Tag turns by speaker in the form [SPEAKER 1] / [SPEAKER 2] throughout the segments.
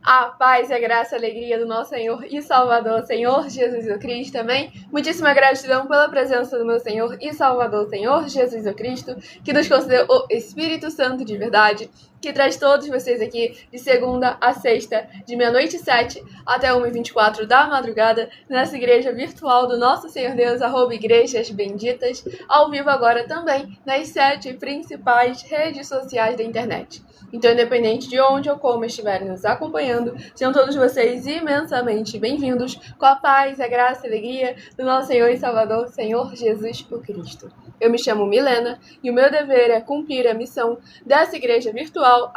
[SPEAKER 1] A paz, a graça, a alegria do nosso Senhor e Salvador, Senhor Jesus Cristo também. Muitíssima gratidão pela presença do meu Senhor e Salvador, Senhor Jesus Cristo, que nos concedeu o Espírito Santo de verdade, que traz todos vocês aqui de segunda a sexta, de meia-noite e 7 até 1h24 da madrugada, nessa igreja virtual do nosso Senhor Deus, @igrejas benditas, ao vivo agora também nas 7 principais redes sociais da internet. Então, independente de onde ou como estiverem nos acompanhando, sejam todos vocês imensamente bem-vindos com a paz, a graça e a alegria do nosso Senhor e Salvador, Senhor Jesus o Cristo. Eu me chamo Milena e o meu dever é cumprir a missão dessa igreja virtual,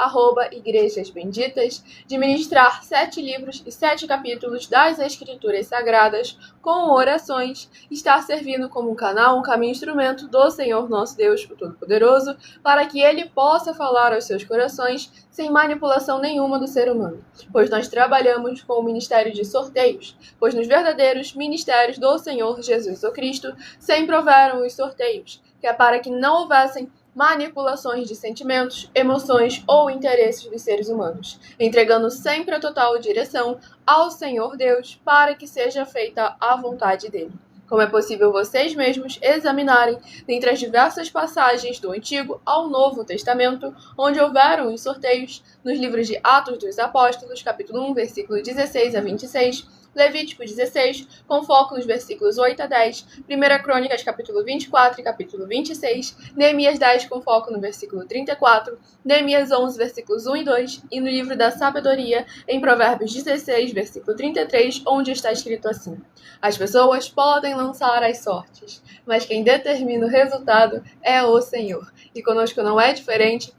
[SPEAKER 1] @igrejas benditas, de ministrar 7 livros e 7 capítulos das Escrituras Sagradas com orações, estar servindo como um canal, um caminho, instrumento do Senhor nosso Deus, o Todo-Poderoso, para que Ele possa falar aos seus corações sem manipulação nenhuma do ser humano, pois nós trabalhamos com o ministério de sorteios, pois nos verdadeiros ministérios do Senhor Jesus o Cristo sempre houveram os sorteios, que é para que não houvessem manipulações de sentimentos, emoções ou interesses dos seres humanos, entregando sempre a total direção ao Senhor Deus para que seja feita a vontade dele. Como é possível vocês mesmos examinarem dentre as diversas passagens do Antigo ao Novo Testamento, onde houveram os sorteios nos livros de Atos dos Apóstolos, capítulo 1, versículo 16 a 26, Levítico 16, com foco nos versículos 8 a 10, 1 Crônicas, capítulo 24 e capítulo 26, Neemias 10, com foco no versículo 34, Neemias 11, versículos 1 e 2, e no livro da Sabedoria, em Provérbios 16, versículo 33, onde está escrito assim: as pessoas podem lançar as sortes, mas quem determina o resultado é o Senhor. E conosco não é diferente.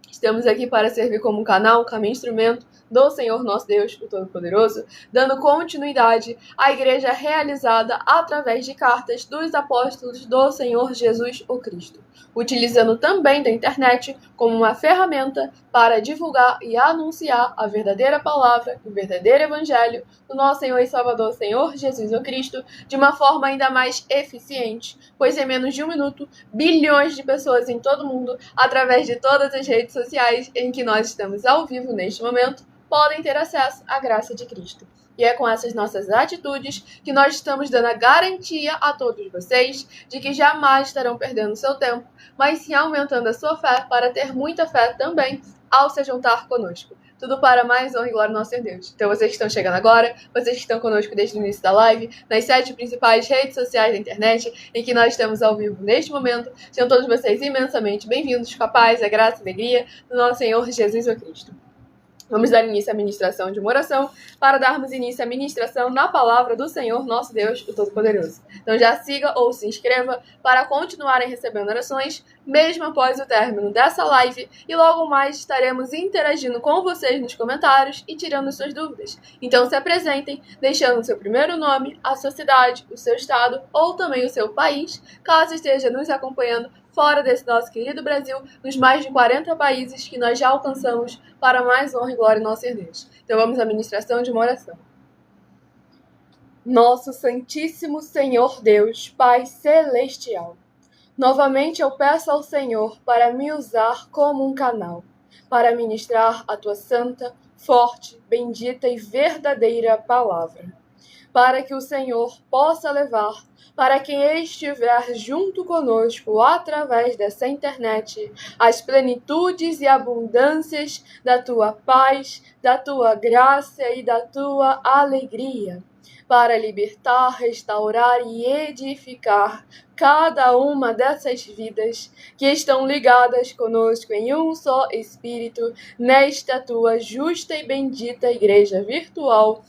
[SPEAKER 1] Estamos aqui para servir como um canal, um caminho, instrumento do Senhor nosso Deus, o Todo-Poderoso, dando continuidade à igreja realizada através de cartas dos apóstolos do Senhor Jesus o Cristo, utilizando também da internet como uma ferramenta para divulgar e anunciar a verdadeira palavra, o verdadeiro evangelho do nosso Senhor e Salvador, Senhor Jesus o Cristo, de uma forma ainda mais eficiente, pois em menos de 1 minuto, bilhões de pessoas em todo o mundo, através de todas as redes sociais em que nós estamos ao vivo neste momento, podem ter acesso à graça de Cristo. E é com essas nossas atitudes que nós estamos dando a garantia a todos vocês de que jamais estarão perdendo seu tempo, mas sim aumentando a sua fé para ter muita fé também ao se juntar conosco. Tudo para mais honra e glória ao nosso Senhor Deus. Então vocês que estão chegando agora, vocês que estão conosco desde o início da live, nas 7 principais redes sociais da internet em que nós estamos ao vivo neste momento, sejam todos vocês imensamente bem-vindos com a paz, a graça e a alegria do nosso Senhor Jesus o Cristo. Vamos dar início à ministração de uma oração para darmos início à ministração na palavra do Senhor, nosso Deus, o Todo-Poderoso. Então já siga ou se inscreva para continuarem recebendo orações, mesmo após o término dessa live, e logo mais estaremos interagindo com vocês nos comentários e tirando suas dúvidas. Então se apresentem, deixando o seu primeiro nome, a sua cidade, o seu estado ou também o seu país, caso esteja nos acompanhando fora desse nosso querido Brasil, nos mais de 40 países que nós já alcançamos, para mais honra e glória ao nosso Deus. Então vamos à ministração de uma oração. Nosso Santíssimo Senhor Deus, Pai Celestial, novamente eu peço ao Senhor para me usar como um canal, para ministrar a Tua santa, forte, bendita e verdadeira palavra, para que o Senhor possa levar para quem estiver junto conosco através dessa internet as plenitudes e abundâncias da Tua paz, da Tua graça e da Tua alegria, para libertar, restaurar e edificar cada uma dessas vidas que estão ligadas conosco em um só Espírito, nesta Tua justa e bendita igreja virtual,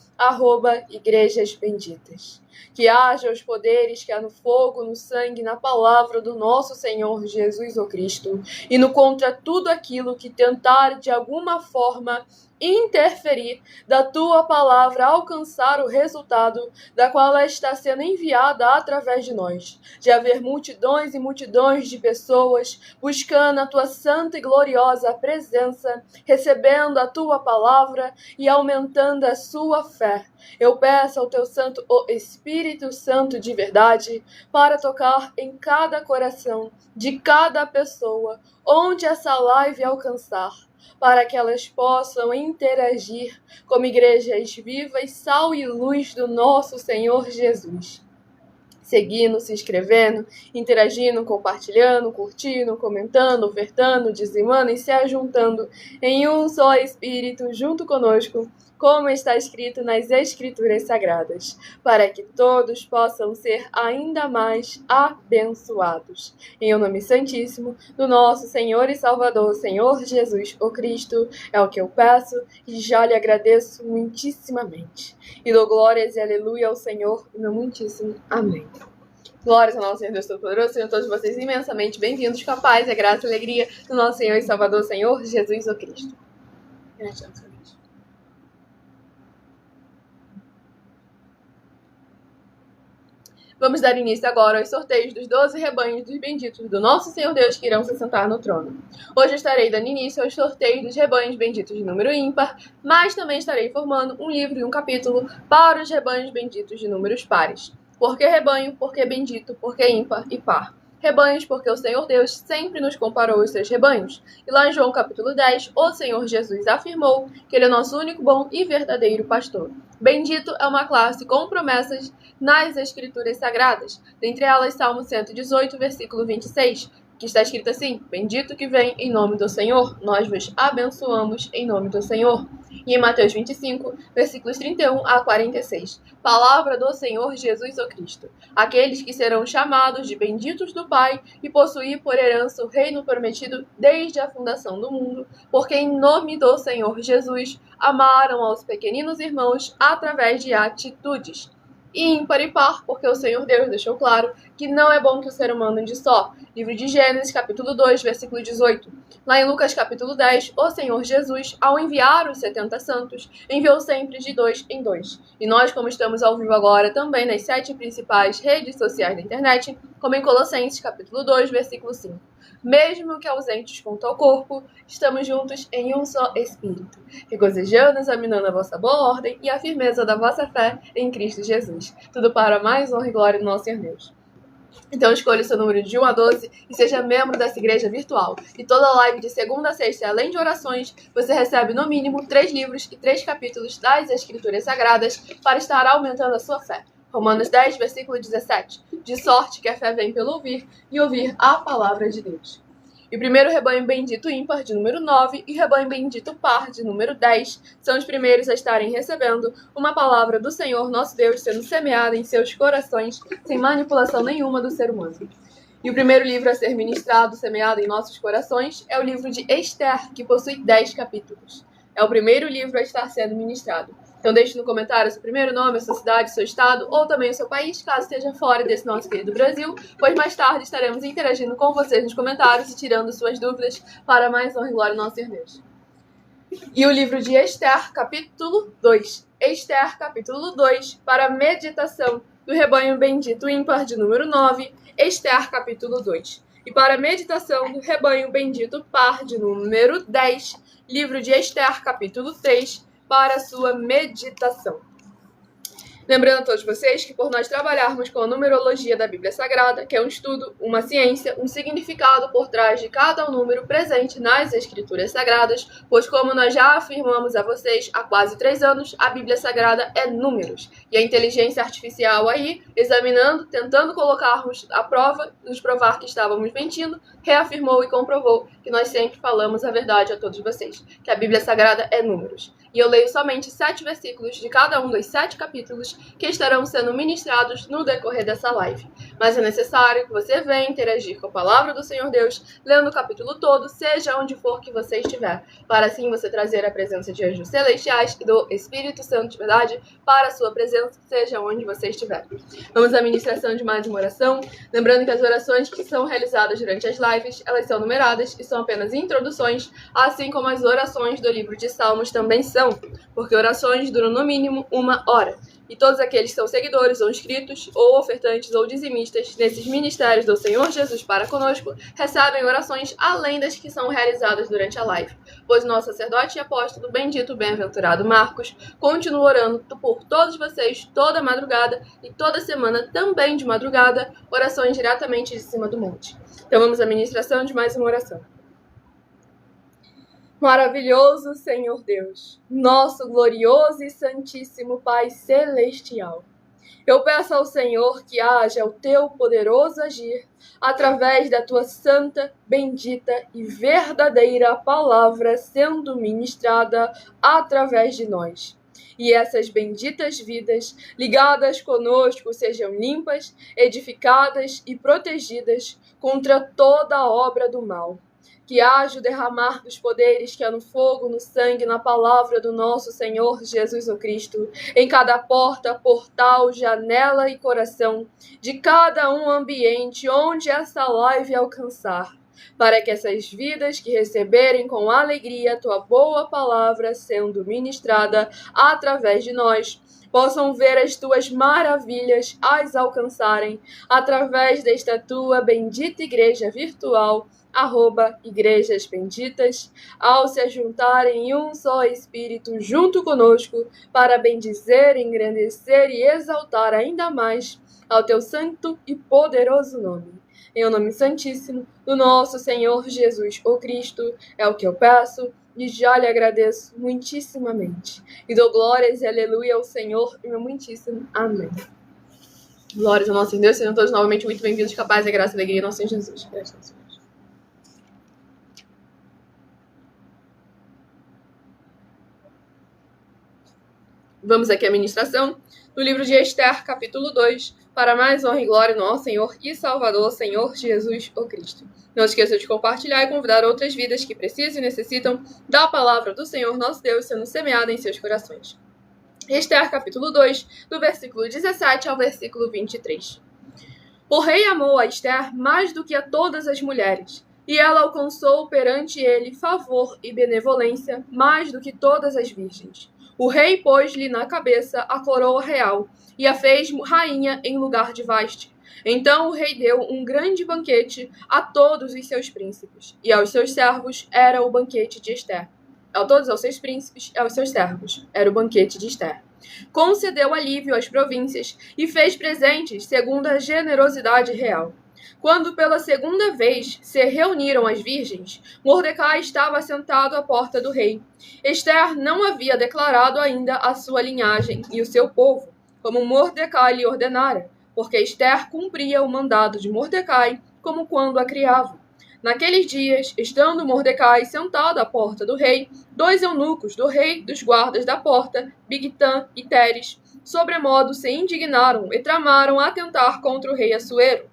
[SPEAKER 1] @igrejas benditas. Que haja os poderes que há no fogo, no sangue, na palavra do nosso Senhor Jesus o Cristo, e no contra tudo aquilo que tentar de alguma forma interferir da Tua palavra alcançar o resultado da qual ela está sendo enviada através de nós, de haver multidões e multidões de pessoas buscando a Tua santa e gloriosa presença, recebendo a Tua palavra e aumentando a sua fé. Eu peço ao Teu Santo, o Espírito Santo de verdade, para tocar em cada coração de cada pessoa, onde essa live alcançar, para que elas possam interagir como igrejas vivas, sal e luz do nosso Senhor Jesus. Seguindo, se inscrevendo, interagindo, compartilhando, curtindo, comentando, ofertando, dizimando e se ajuntando em um só Espírito junto conosco, como está escrito nas Escrituras Sagradas, para que todos possam ser ainda mais abençoados. Em o nome santíssimo do nosso Senhor e Salvador, Senhor Jesus, o Cristo, é o que eu peço e já lhe agradeço muitíssimamente. E dou glórias e aleluia ao Senhor, meu muitíssimo amém. Glórias ao nosso Senhor Deus Todo-Poderoso, sejam todos vocês imensamente bem-vindos com a paz, a graça e a alegria do nosso Senhor e Salvador, Senhor Jesus o Cristo. Gratidão, Senhor Deus. Vamos dar início agora aos sorteios dos 12 rebanhos dos benditos do nosso Senhor Deus que irão se sentar no trono. Hoje eu estarei dando início aos sorteios dos rebanhos benditos de número ímpar, mas também estarei formando um livro e um capítulo para os rebanhos benditos de números pares. Por que rebanho? Porque bendito, porque ímpar e par. Rebanhos, porque o Senhor Deus sempre nos comparou os seus rebanhos. E lá em João capítulo 10, o Senhor Jesus afirmou que Ele é nosso único bom e verdadeiro pastor. Bendito é uma classe com promessas nas Escrituras Sagradas. Dentre elas, Salmo 118, versículo 26, que está escrito assim: Bendito que vem em nome do Senhor, nós vos abençoamos em nome do Senhor. E em Mateus 25, versículos 31 a 46, palavra do Senhor Jesus o Cristo. Aqueles que serão chamados de benditos do Pai e possuir por herança o reino prometido desde a fundação do mundo, porque em nome do Senhor Jesus amaram aos pequeninos irmãos através de atitudes. E ímpar e par, porque o Senhor Deus deixou claro que não é bom que o ser humano ande só. Livro de Gênesis, capítulo 2, versículo 18. Lá em Lucas, capítulo 10, o Senhor Jesus, ao enviar os 70 santos, enviou sempre de 2 em 2. E nós, como estamos ao vivo agora também nas 7 principais redes sociais da internet, como em Colossenses, capítulo 2, versículo 5. Mesmo que ausentes quanto ao corpo, estamos juntos em um só Espírito, regozijando, examinando a vossa boa ordem e a firmeza da vossa fé em Cristo Jesus. Tudo para mais honra e glória do nosso Senhor Deus. Então escolha o seu número de 1 a 12 e seja membro dessa igreja virtual. E toda live de segunda a sexta, além de orações, você recebe no mínimo 3 livros e 3 capítulos das Escrituras Sagradas para estar aumentando a sua fé. Romanos 10, versículo 17. De sorte que a fé vem pelo ouvir e ouvir a palavra de Deus. E o primeiro rebanho bendito ímpar, de número 9, e rebanho bendito par, de número 10, são os primeiros a estarem recebendo uma palavra do Senhor nosso Deus sendo semeada em seus corações, sem manipulação nenhuma do ser humano. E o primeiro livro a ser ministrado, semeado em nossos corações, é o livro de Esther, que possui 10 capítulos. É o primeiro livro a estar sendo ministrado. Então deixe no comentário seu primeiro nome, a sua cidade, seu estado ou também o seu país, caso esteja fora desse nosso querido Brasil, pois mais tarde estaremos interagindo com vocês nos comentários e tirando suas dúvidas para mais honra e glória do nosso Senhor Deus. E o livro de Esther, capítulo 2. Esther, capítulo 2, para a meditação do rebanho bendito ímpar, de número 9, Esther, capítulo 2. E para a meditação do rebanho bendito par, de número 10, livro de Esther, capítulo 3, para a sua meditação. Lembrando a todos vocês que por nós trabalharmos com a numerologia da Bíblia Sagrada, que é um estudo, uma ciência, um significado por trás de cada número presente nas Escrituras Sagradas, pois como nós já afirmamos a vocês há quase 3 anos, a Bíblia Sagrada é números. E a inteligência artificial aí, examinando, tentando colocarmos à prova, nos provar que estávamos mentindo, reafirmou e comprovou que nós sempre falamos a verdade a todos vocês, que a Bíblia Sagrada é números. E eu leio somente 7 versículos de cada um dos 7 capítulos que estarão sendo ministrados no decorrer dessa live. Mas é necessário que você venha interagir com a palavra do Senhor Deus, lendo o capítulo todo, seja onde for que você estiver, para assim você trazer a presença de anjos celestiais e do Espírito Santo de verdade para a sua presença, seja onde você estiver. Vamos à ministração de mais uma oração, lembrando que as orações que são realizadas durante as lives, elas são numeradas e são apenas introduções, assim como as orações do livro de Salmos também são, porque orações duram no mínimo 1 hora. E todos aqueles que são seguidores ou inscritos, ou ofertantes ou dizimistas nesses ministérios do Senhor Jesus para conosco, recebem orações além das que são realizadas durante a live. Pois nosso sacerdote e apóstolo, bendito, bem-aventurado Marcos, continua orando por todos vocês toda madrugada e toda semana, também de madrugada, orações diretamente de cima do monte. Então vamos à ministração de mais uma oração. Maravilhoso Senhor Deus, nosso glorioso e santíssimo Pai Celestial, eu peço ao Senhor que haja o teu poderoso agir através da tua santa, bendita e verdadeira palavra sendo ministrada através de nós. E essas benditas vidas ligadas conosco sejam limpas, edificadas e protegidas contra toda a obra do mal. Que haja o derramar dos poderes que há no fogo, no sangue, na palavra do nosso Senhor Jesus o Cristo, em cada porta, portal, janela e coração, de cada um ambiente onde essa live alcançar, para que essas vidas que receberem com alegria a tua boa palavra sendo ministrada através de nós, possam ver as tuas maravilhas as alcançarem através desta tua bendita igreja virtual, @igrejas benditas, ao se juntarem em um só Espírito junto conosco para bendizer, engrandecer e exaltar ainda mais ao teu santo e poderoso nome. Em o nome santíssimo do nosso Senhor Jesus, o Cristo, é o que eu peço e já lhe agradeço muitíssimamente. E dou glórias e aleluia ao Senhor e meu muitíssimo amém. Glórias ao nosso Deus, sejam todos novamente muito bem-vindos, capazes da graça e alegria do nosso Senhor Jesus. Graças a Deus. Vamos aqui à ministração do livro de Esther, capítulo 2, para mais honra e glória do nosso Senhor e Salvador, Senhor Jesus, o Cristo. Não esqueça de compartilhar e convidar outras vidas que precisam e necessitam da palavra do Senhor nosso Deus sendo semeada em seus corações. Esther, capítulo 2, do versículo 17 ao versículo 23. O rei amou a Esther mais do que a todas as mulheres, e ela alcançou perante ele favor e benevolência mais do que todas as virgens. O rei pôs-lhe na cabeça a coroa real e a fez rainha em lugar de Vaste. Então o rei deu um grande banquete a todos os seus príncipes, e aos seus servos era o banquete de Esther. A todos aos seus príncipes e aos seus servos era o banquete de Esther. Concedeu alívio às províncias e fez presentes segundo a generosidade real. Quando pela segunda vez se reuniram as virgens, Mordecai estava sentado à porta do rei. Esther não havia declarado ainda a sua linhagem e o seu povo, como Mordecai lhe ordenara, porque Esther cumpria o mandado de Mordecai, como quando a criava. Naqueles dias, estando Mordecai sentado à porta do rei, 2 eunucos do rei dos guardas da porta, Bigtã e Teres, sobremodo se indignaram e tramaram atentar contra o rei Assuero.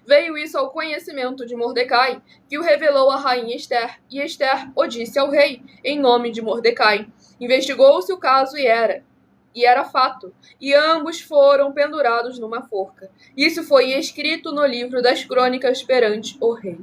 [SPEAKER 1] Veio isso ao conhecimento de Mordecai, que o revelou à rainha Esther, e Esther o disse ao rei, em nome de Mordecai. Investigou-se o caso e era fato, e ambos foram pendurados numa forca. Isso foi escrito no livro das crônicas perante o rei.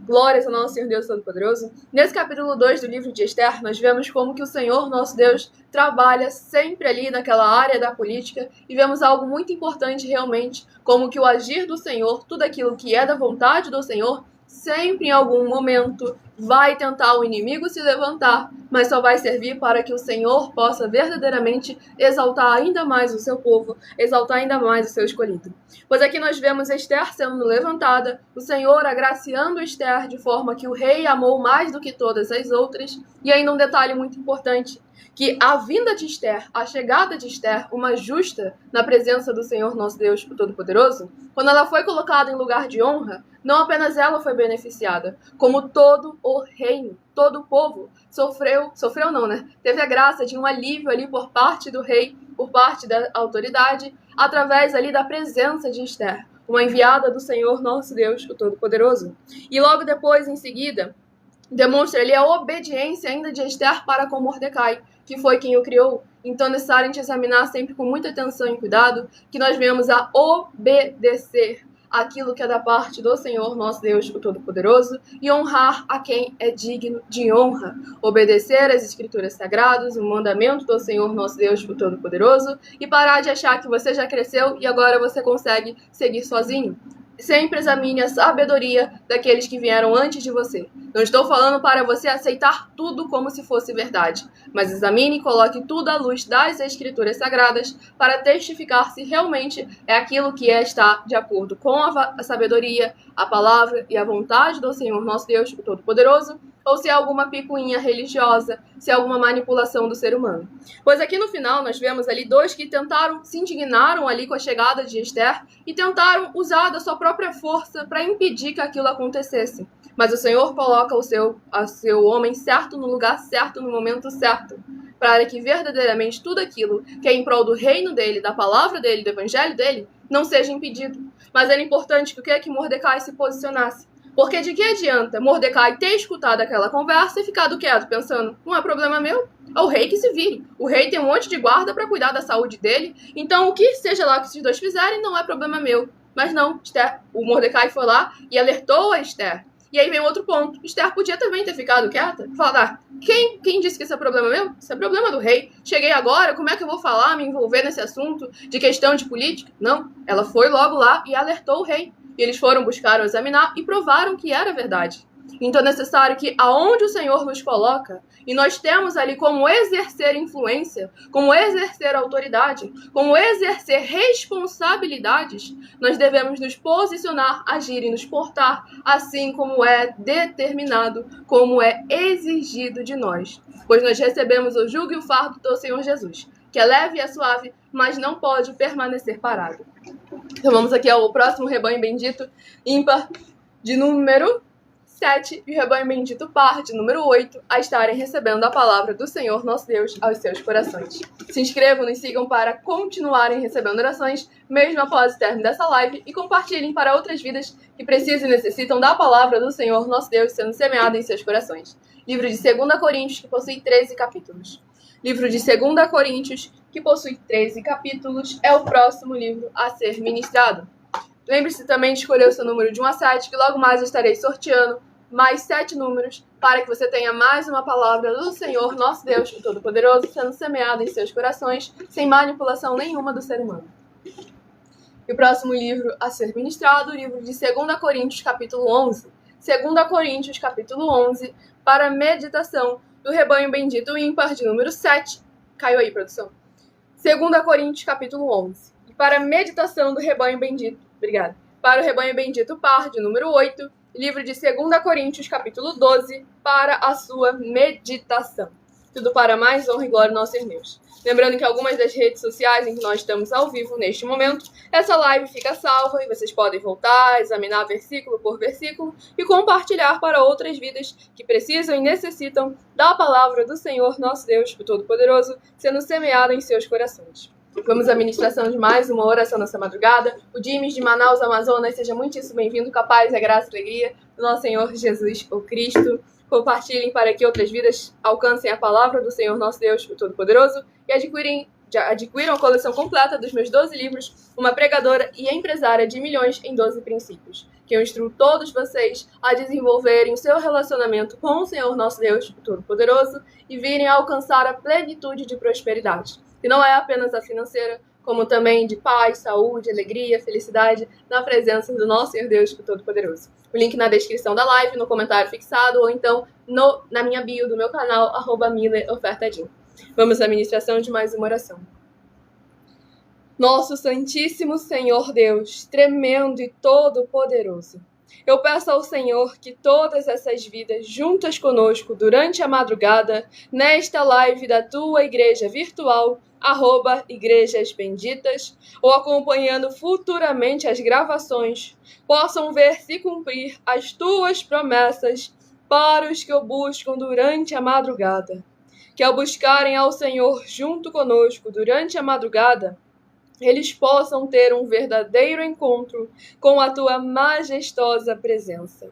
[SPEAKER 1] Glórias ao nosso Senhor Deus Todo-Poderoso. Nesse capítulo 2 do livro de Esther, nós vemos como que o Senhor, nosso Deus, trabalha sempre ali naquela área da política e vemos algo muito importante realmente, como que o agir do Senhor, tudo aquilo que é da vontade do Senhor, sempre em algum momento vai tentar o inimigo se levantar, mas só vai servir para que o Senhor possa verdadeiramente exaltar ainda mais o seu povo, exaltar ainda mais o seu escolhido. Pois aqui nós vemos Esther sendo levantada, o Senhor agraciando Esther de forma que o rei amou mais do que todas as outras, e ainda um detalhe muito importante, que a vinda de Esther, a chegada de Esther, uma justa na presença do Senhor nosso Deus Todo-Poderoso, quando ela foi colocada em lugar de honra, não apenas ela foi beneficiada, como todo o reino, todo o povo sofreu não, né? Teve a graça de um alívio ali por parte do rei, por parte da autoridade, através ali da presença de Esther, uma enviada do Senhor nosso Deus, o Todo-Poderoso. E logo depois, em seguida, demonstra ali a obediência ainda de Esther para com Mordecai, que foi quem o criou. Então é necessário a gente examinar sempre com muita atenção e cuidado que nós venhamos a obedecer aquilo que é da parte do Senhor, nosso Deus, o Todo-Poderoso, e honrar a quem é digno de honra. Obedecer às Escrituras Sagradas, o mandamento do Senhor, nosso Deus, o Todo-Poderoso, e parar de achar que você já cresceu e agora você consegue seguir sozinho. Sempre examine a sabedoria daqueles que vieram antes de você. Não estou falando para você aceitar tudo como se fosse verdade, mas examine e coloque tudo à luz das Escrituras Sagradas para testificar se realmente é aquilo que está de acordo com a sabedoria, a palavra e a vontade do Senhor nosso Deus, o Todo-Poderoso, ou se é alguma picuinha religiosa, se é alguma manipulação do ser humano. Pois aqui no final nós vemos ali dois que se indignaram ali com a chegada de Esther e tentaram usar da sua própria força para impedir que aquilo acontecesse. Mas o Senhor coloca o seu homem certo no lugar certo, no momento certo, para que verdadeiramente tudo aquilo que é em prol do reino dele, da palavra dele, do evangelho dele, não seja impedido. Mas era importante que Mordecai se posicionasse. Porque de que adianta Mordecai ter escutado aquela conversa e ficado quieto, pensando, não é problema meu, é o rei que se vire. O rei tem um monte de guarda para cuidar da saúde dele, então o que seja lá que esses dois fizerem não é problema meu. Mas não, o Mordecai foi lá e alertou a Esther. E aí vem outro ponto. Esther podia também ter ficado quieta. Falar, quem disse que isso é problema meu? Isso é problema do rei. Cheguei agora, como é que eu vou falar, me envolver nesse assunto de questão de política? Não, ela foi logo lá e alertou o rei. E eles foram buscar o examinar e provaram que era verdade. Então é necessário que aonde o Senhor nos coloca, e nós temos ali como exercer influência, como exercer autoridade, como exercer responsabilidades, nós devemos nos posicionar, agir e nos portar assim como é determinado, como é exigido de nós. Pois nós recebemos o jugo e o fardo do Senhor Jesus, que é leve e é suave, mas não pode permanecer parado. Então vamos aqui ao próximo rebanho bendito, ímpar, de número 7, e o rebanho bendito par, de número 8, a estarem recebendo a palavra do Senhor nosso Deus aos seus corações. Se inscrevam, nos sigam para continuarem recebendo orações, mesmo após o término dessa live, e compartilhem para outras vidas que precisam e necessitam da palavra do Senhor nosso Deus sendo semeada em seus corações. Livro de 2 Coríntios, que possui 13 capítulos. Livro de 2 Coríntios, que possui 13 capítulos, é o próximo livro a ser ministrado. Lembre-se também de escolher o seu número de 1 a 7, que logo mais eu estarei sorteando mais 7 números para que você tenha mais uma palavra do Senhor, nosso Deus, o Todo-Poderoso, sendo semeada em seus corações, sem manipulação nenhuma do ser humano. E o próximo livro a ser ministrado, o livro de 2 Coríntios, capítulo 11. 2 Coríntios, capítulo 11, para meditação do rebanho bendito ímpar, de número 7. Caiu aí, produção. 2 Coríntios, capítulo 11. E para meditação do rebanho bendito, obrigada. Para o rebanho bendito par, de número 8, livro de 2 Coríntios, capítulo 12, para a sua meditação. Tudo para mais honra e glória do nosso Senhor Deus. Lembrando que algumas das redes sociais em que nós estamos ao vivo neste momento, essa live fica salva e vocês podem voltar, examinar versículo por versículo e compartilhar para outras vidas que precisam e necessitam da palavra do Senhor, nosso Deus, o Todo-Poderoso, sendo semeada em seus corações. Vamos à ministração de mais uma oração nessa madrugada. O Dimes de Manaus, Amazonas, seja muitíssimo bem-vindo, com a paz, a graça e a alegria do nosso Senhor Jesus, o Cristo. Compartilhem para que outras vidas alcancem a palavra do Senhor nosso Deus, o Todo-Poderoso, e adquiram a coleção completa dos meus 12 livros, Uma Pregadora e Empresária de Milhões em 12 Princípios, que eu instruo todos vocês a desenvolverem o seu relacionamento com o Senhor nosso Deus, o Todo-Poderoso, e virem a alcançar a plenitude de prosperidade. E não é apenas a financeira, como também de paz, saúde, alegria, felicidade, na presença do nosso Senhor Deus, o Todo-Poderoso. O link na descrição da live, no comentário fixado, ou então na minha bio do meu canal, @mileofertadim. Vamos à ministração de mais uma oração. Nosso Santíssimo Senhor Deus, tremendo e todo-poderoso, eu peço ao Senhor que todas essas vidas juntas conosco durante a madrugada, nesta live da tua igreja virtual, @Igrejas Benditas, ou acompanhando futuramente as gravações, possam ver se cumprir as tuas promessas para os que o buscam durante a madrugada. Que ao buscarem ao Senhor junto conosco durante a madrugada, eles possam ter um verdadeiro encontro com a tua majestosa presença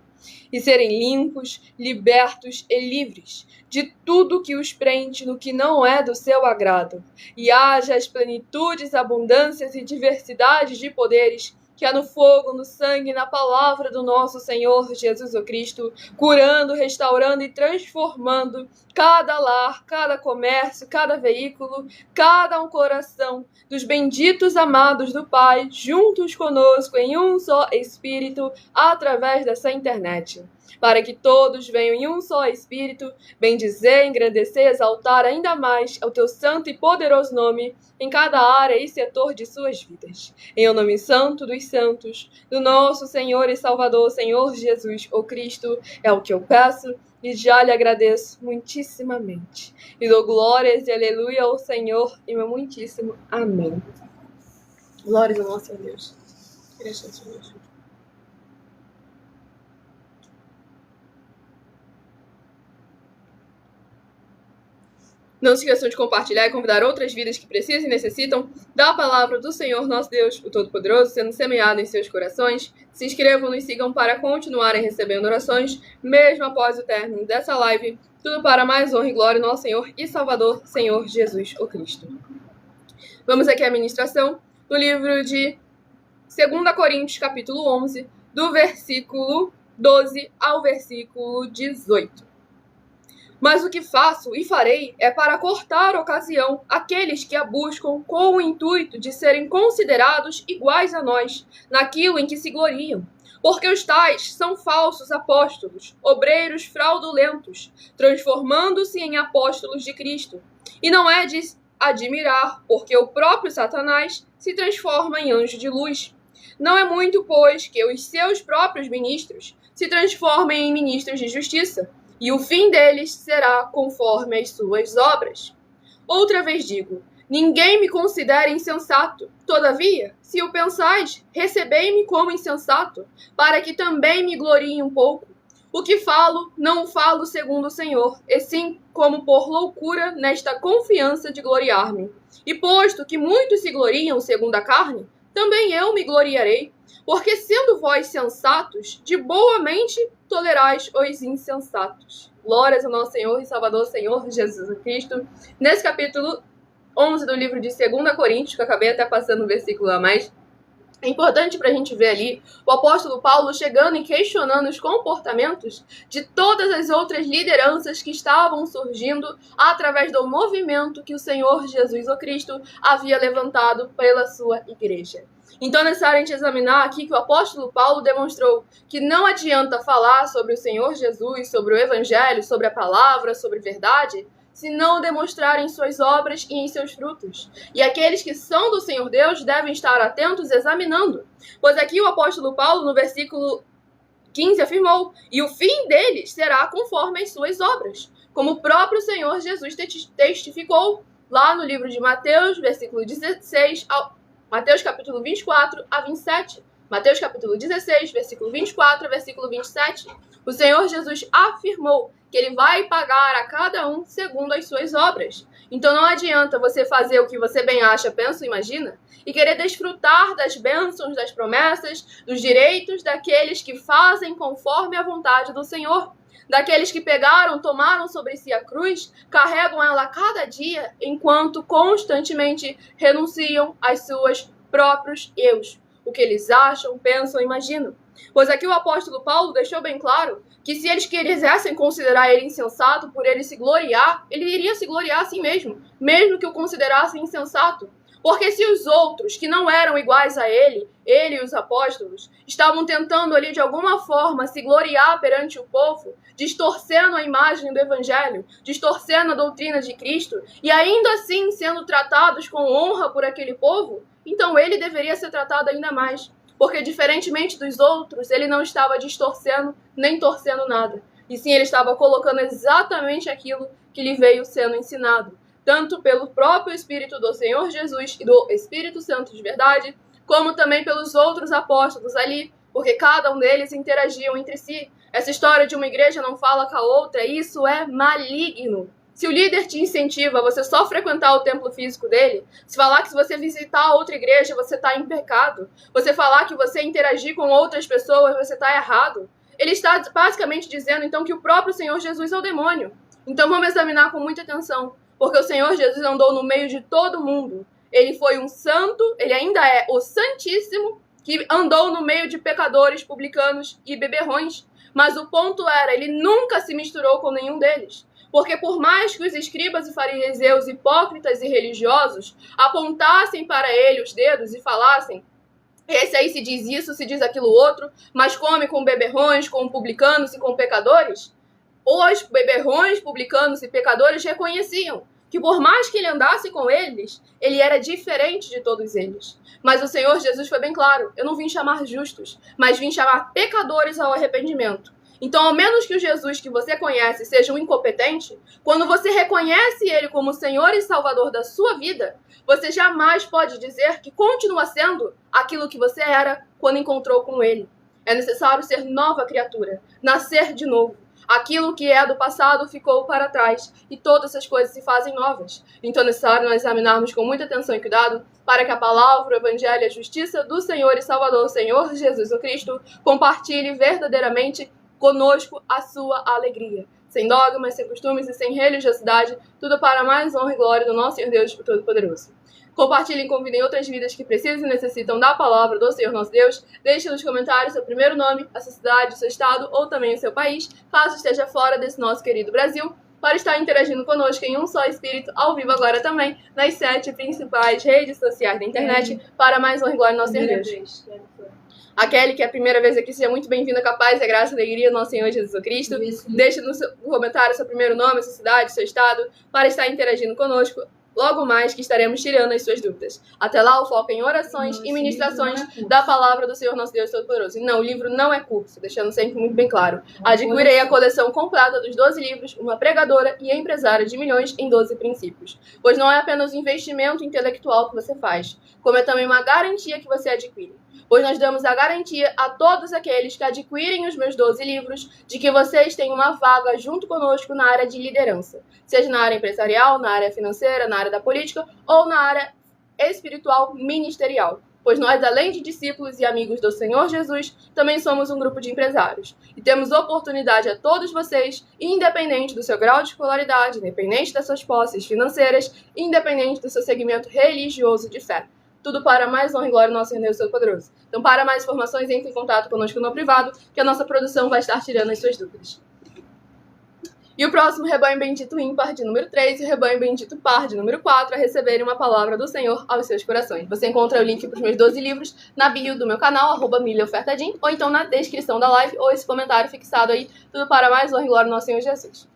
[SPEAKER 1] e serem limpos, libertos e livres de tudo que os prende no que não é do seu agrado, e haja as plenitudes, abundâncias e diversidades de poderes que há no fogo, no sangue e na palavra do nosso Senhor Jesus o Cristo, curando, restaurando e transformando cada lar, cada comércio, cada veículo, cada um coração dos benditos amados do Pai, juntos conosco em um só Espírito, através dessa internet. para que todos venham em um só Espírito, bendizer, engrandecer, exaltar ainda mais o teu santo e poderoso nome em cada área e setor de suas vidas. Em o nome santo dos santos, do nosso Senhor e Salvador, Senhor Jesus, o Cristo, é o que eu peço e já lhe agradeço muitíssimamente. E dou glórias e aleluia ao Senhor e meu muitíssimo amém. Glórias ao nosso Deus. Graças a Deus. Não se esqueçam de compartilhar e convidar outras vidas que precisam e necessitam da palavra do Senhor nosso Deus, o Todo-Poderoso, sendo semeada em seus corações. Se inscrevam e nos sigam para continuarem recebendo orações, mesmo após o término dessa live. Tudo para mais honra e glória do nosso Senhor e Salvador, Senhor Jesus, o Cristo. Vamos aqui à ministração do livro de 2 Coríntios, capítulo 11, do versículo 12 ao versículo 18. Mas o que faço e farei é para cortar ocasião àqueles que a buscam com o intuito de serem considerados iguais a nós, naquilo em que se gloriam. Porque os tais são falsos apóstolos, obreiros fraudulentos, transformando-se em apóstolos de Cristo. E não é de admirar, porque o próprio Satanás se transforma em anjo de luz. Não é muito, pois, que os seus próprios ministros se transformem em ministros de justiça, e o fim deles será conforme as suas obras. Outra vez digo, ninguém me considera insensato. Todavia, se o pensais, recebei-me como insensato, para que também me glorie um pouco. O que falo, não o falo segundo o Senhor, e sim como por loucura nesta confiança de gloriar-me. E posto que muitos se gloriam segundo a carne, também eu me gloriarei. Porque sendo vós sensatos, de boa mente tolerais os insensatos. Glórias ao nosso Senhor e Salvador, Senhor Jesus Cristo. Nesse capítulo 11 do livro de 2 Coríntios, que eu acabei até passando um versículo a mais, é importante para a gente ver ali o apóstolo Paulo chegando e questionando os comportamentos de todas as outras lideranças que estavam surgindo através do movimento que o Senhor Jesus o Cristo havia levantado pela sua igreja. Então é necessário a gente examinar aqui que o apóstolo Paulo demonstrou que não adianta falar sobre o Senhor Jesus, sobre o Evangelho, sobre a palavra, sobre verdade, se não demonstrarem suas obras e em seus frutos. E aqueles que são do Senhor Deus devem estar atentos examinando. Pois aqui o apóstolo Paulo, no versículo 15, afirmou, e o fim deles será conforme as suas obras, como o próprio Senhor Jesus testificou lá no livro de Mateus, versículo 16, Mateus capítulo 24 a 27. Mateus capítulo 16, versículo 24 a versículo 27. O Senhor Jesus afirmou que ele vai pagar a cada um segundo as suas obras. Então não adianta você fazer o que você bem acha, pensa, imagina, e querer desfrutar das bênçãos, das promessas, dos direitos daqueles que fazem conforme a vontade do Senhor. Daqueles que pegaram, tomaram sobre si a cruz, carregam ela cada dia, enquanto constantemente renunciam às suas próprios eus. O que eles acham, pensam, imaginam. Pois aqui o apóstolo Paulo deixou bem claro que se eles quisessem considerar ele insensato por ele se gloriar, ele iria se gloriar assim mesmo que o considerassem insensato. Porque se os outros, que não eram iguais a ele e os apóstolos, estavam tentando ali de alguma forma se gloriar perante o povo, distorcendo a imagem do evangelho, distorcendo a doutrina de Cristo, e ainda assim sendo tratados com honra por aquele povo, então ele deveria ser tratado ainda mais. Porque diferentemente dos outros, ele não estava distorcendo nem torcendo nada. E sim, ele estava colocando exatamente aquilo que lhe veio sendo ensinado. Tanto pelo próprio Espírito do Senhor Jesus e do Espírito Santo de verdade, como também pelos outros apóstolos ali, porque cada um deles interagiam entre si. Essa história de uma igreja não fala com a outra, isso é maligno. Se o líder te incentiva a você só frequentar o templo físico dele, se falar que se você visitar outra igreja você está em pecado, você falar que você interagir com outras pessoas você está errado, ele está basicamente dizendo então que o próprio Senhor Jesus é o demônio. Então vamos examinar com muita atenção. Porque o Senhor Jesus andou no meio de todo mundo. Ele foi um santo, ele ainda é o Santíssimo, que andou no meio de pecadores, publicanos e beberrões. Mas o ponto era, ele nunca se misturou com nenhum deles. Porque por mais que os escribas e fariseus, hipócritas e religiosos, apontassem para ele os dedos e falassem Esse aí se diz isso, se diz aquilo outro, mas come com beberrões, com publicanos e com pecadores? Os beberrões, publicanos e pecadores reconheciam que por mais que ele andasse com eles, ele era diferente de todos eles. Mas o Senhor Jesus foi bem claro: eu não vim chamar justos, mas vim chamar pecadores ao arrependimento. Então, ao menos que o Jesus que você conhece seja um incompetente, quando você reconhece ele como Senhor e Salvador da sua vida, você jamais pode dizer que continua sendo aquilo que você era quando encontrou com ele. É necessário ser nova criatura, nascer de novo. Aquilo que é do passado ficou para trás e todas essas coisas se fazem novas. Então é necessário nós examinarmos com muita atenção e cuidado para que a palavra, o evangelho e a justiça do Senhor e Salvador, Senhor Jesus o Cristo, compartilhe verdadeiramente conosco a sua alegria. Sem dogmas, sem costumes e sem religiosidade, tudo para a mais honra e glória do nosso Senhor Deus Todo-Poderoso. Compartilhem e convidem outras vidas que precisam e necessitam da palavra do Senhor nosso Deus. Deixe nos comentários seu primeiro nome, a sua cidade, o seu estado ou também o seu país, caso esteja fora desse nosso querido Brasil, para estar interagindo conosco em um só espírito, ao vivo agora também, nas 7 principais redes sociais da internet, para mais honra e glória do nosso Senhor Deus. A Kelly, que é a primeira vez aqui, seja muito bem-vinda, capaz e a graça e a alegria do nosso Senhor Jesus Cristo. Deixe no comentário seu primeiro nome, sua cidade, seu estado, para estar interagindo conosco. Logo mais que estaremos tirando as suas dúvidas. Até lá, o foco é em orações e ministrações da palavra do Senhor nosso Deus Todo-Poderoso. E não, o livro não é curso, deixando sempre muito bem claro. Adquirei a coleção completa dos 12 livros, uma pregadora e empresária de milhões em 12 princípios. Pois não é apenas um investimento intelectual que você faz, como é também uma garantia que você adquire. Pois nós damos a garantia a todos aqueles que adquirem os meus 12 livros de que vocês têm uma vaga junto conosco na área de liderança, seja na área empresarial, na área financeira, na área da política ou na área espiritual ministerial. Pois nós, além de discípulos e amigos do Senhor Jesus, também somos um grupo de empresários. E temos oportunidade a todos vocês, independente do seu grau de escolaridade, independente das suas posses financeiras, independente do seu segmento religioso de fé. Tudo para mais honra e glória do nosso Senhor Deus Todo-Poderoso. Então, para mais informações, entre em contato conosco no privado, que a nossa produção vai estar tirando as suas dúvidas. E o próximo rebanho bendito ímpar de número 3 e o rebanho bendito par de número 4 a receberem uma palavra do Senhor aos seus corações. Você encontra o link para os meus 12 livros na bio do meu canal, @milhaofertadim, ou então na descrição da live, ou esse comentário fixado aí, tudo para mais honra e glória do nosso Senhor Jesus.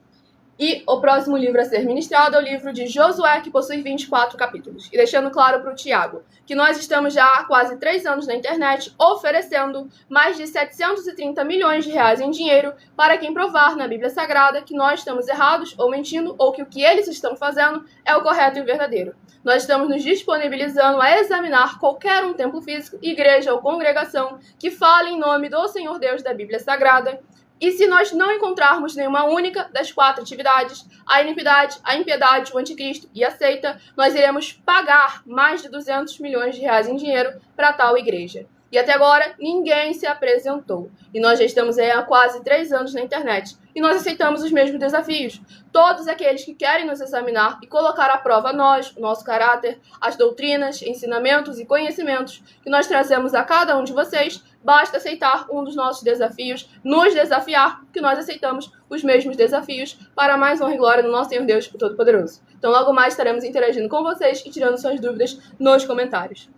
[SPEAKER 1] E o próximo livro a ser ministrado é o livro de Josué, que possui 24 capítulos. E deixando claro para o Tiago que nós estamos já há quase 3 anos na internet oferecendo mais de 730 milhões de reais em dinheiro para quem provar na Bíblia Sagrada que nós estamos errados ou mentindo, ou que o que eles estão fazendo é o correto e o verdadeiro. Nós estamos nos disponibilizando a examinar qualquer um templo físico, igreja ou congregação que fale em nome do Senhor Deus da Bíblia Sagrada. E se nós não encontrarmos nenhuma única das 4 atividades, a iniquidade, a impiedade, o anticristo e a seita, nós iremos pagar mais de 200 milhões de reais em dinheiro para tal igreja. E até agora, ninguém se apresentou. E nós já estamos aí há quase 3 anos na internet. E nós aceitamos os mesmos desafios. Todos aqueles que querem nos examinar e colocar à prova nós, o nosso caráter, as doutrinas, ensinamentos e conhecimentos que nós trazemos a cada um de vocês, basta aceitar um dos nossos desafios, nos desafiar, que nós aceitamos os mesmos desafios para mais honra e glória do nosso Senhor Deus Todo-Poderoso. Então logo mais estaremos interagindo com vocês e tirando suas dúvidas nos comentários.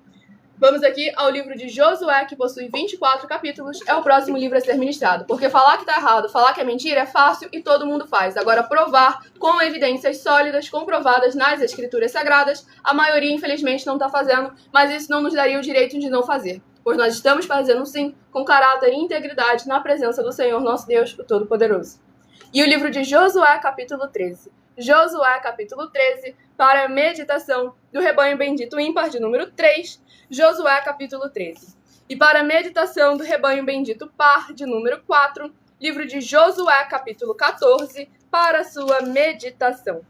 [SPEAKER 1] Vamos aqui ao livro de Josué, que possui 24 capítulos. É o próximo livro a ser ministrado. Porque falar que está errado, falar que é mentira é fácil e todo mundo faz. Agora, provar com evidências sólidas, comprovadas nas escrituras sagradas, a maioria, infelizmente, não está fazendo, mas isso não nos daria o direito de não fazer. Pois nós estamos fazendo, sim, com caráter e integridade na presença do Senhor, nosso Deus, o Todo-Poderoso. E o livro de Josué, capítulo 13. Josué, capítulo 13, para a meditação do rebanho bendito ímpar de número 3, Josué, capítulo 13. E para a meditação do rebanho bendito par de número 4, livro de Josué, capítulo 14, para a sua meditação.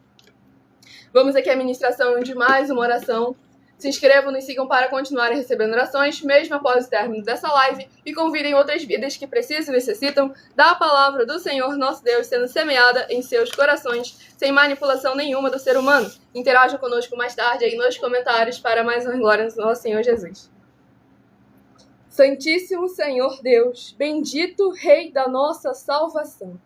[SPEAKER 1] Vamos aqui à ministração de mais uma oração. Se inscrevam, nos sigam para continuarem recebendo orações, mesmo após o término dessa live, e convidem outras vidas que precisam e necessitam da palavra do Senhor, nosso Deus, sendo semeada em seus corações, sem manipulação nenhuma do ser humano. Interajam conosco mais tarde aí nos comentários para mais uma glória do nosso Senhor Jesus. Santíssimo Senhor Deus, bendito Rei da nossa salvação,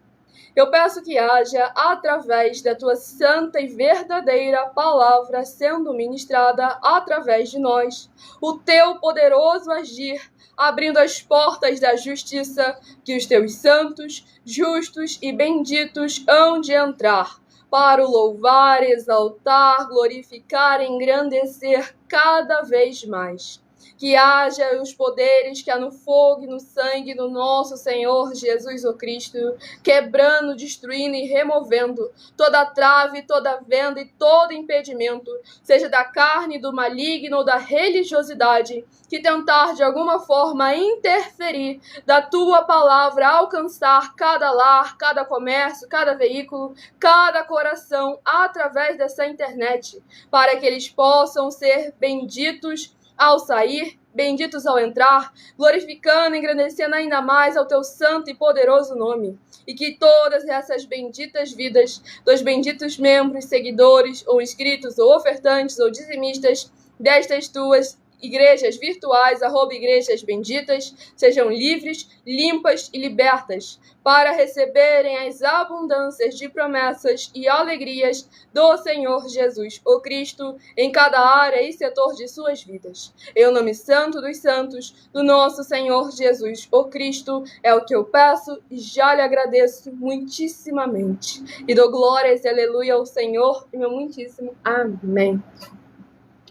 [SPEAKER 1] Eu peço que haja, através da tua santa e verdadeira palavra sendo ministrada através de nós, o teu poderoso agir, abrindo as portas da justiça, que os teus santos, justos e benditos hão de entrar, para o louvar, exaltar, glorificar e engrandecer cada vez mais. Que haja os poderes que há no fogo e no sangue do nosso Senhor Jesus o Cristo, quebrando, destruindo e removendo toda trave, toda venda e todo impedimento, seja da carne, do maligno ou da religiosidade, que tentar de alguma forma interferir da tua palavra, alcançar cada lar, cada comércio, cada veículo, cada coração através dessa internet, para que eles possam ser benditos ao sair, benditos ao entrar, glorificando e engrandecendo ainda mais ao teu santo e poderoso nome. E que todas essas benditas vidas dos benditos membros, seguidores, ou inscritos, ou ofertantes, ou dizimistas destas tuas igrejas virtuais, @igrejas benditas, sejam livres, limpas e libertas, para receberem as abundâncias de promessas e alegrias do Senhor Jesus, o Cristo, em cada área e setor de suas vidas. Em nome santo dos santos, do nosso Senhor Jesus, o Cristo, é o que eu peço e já lhe agradeço muitíssimamente. E dou glórias e aleluia ao Senhor, e meu muitíssimo amém.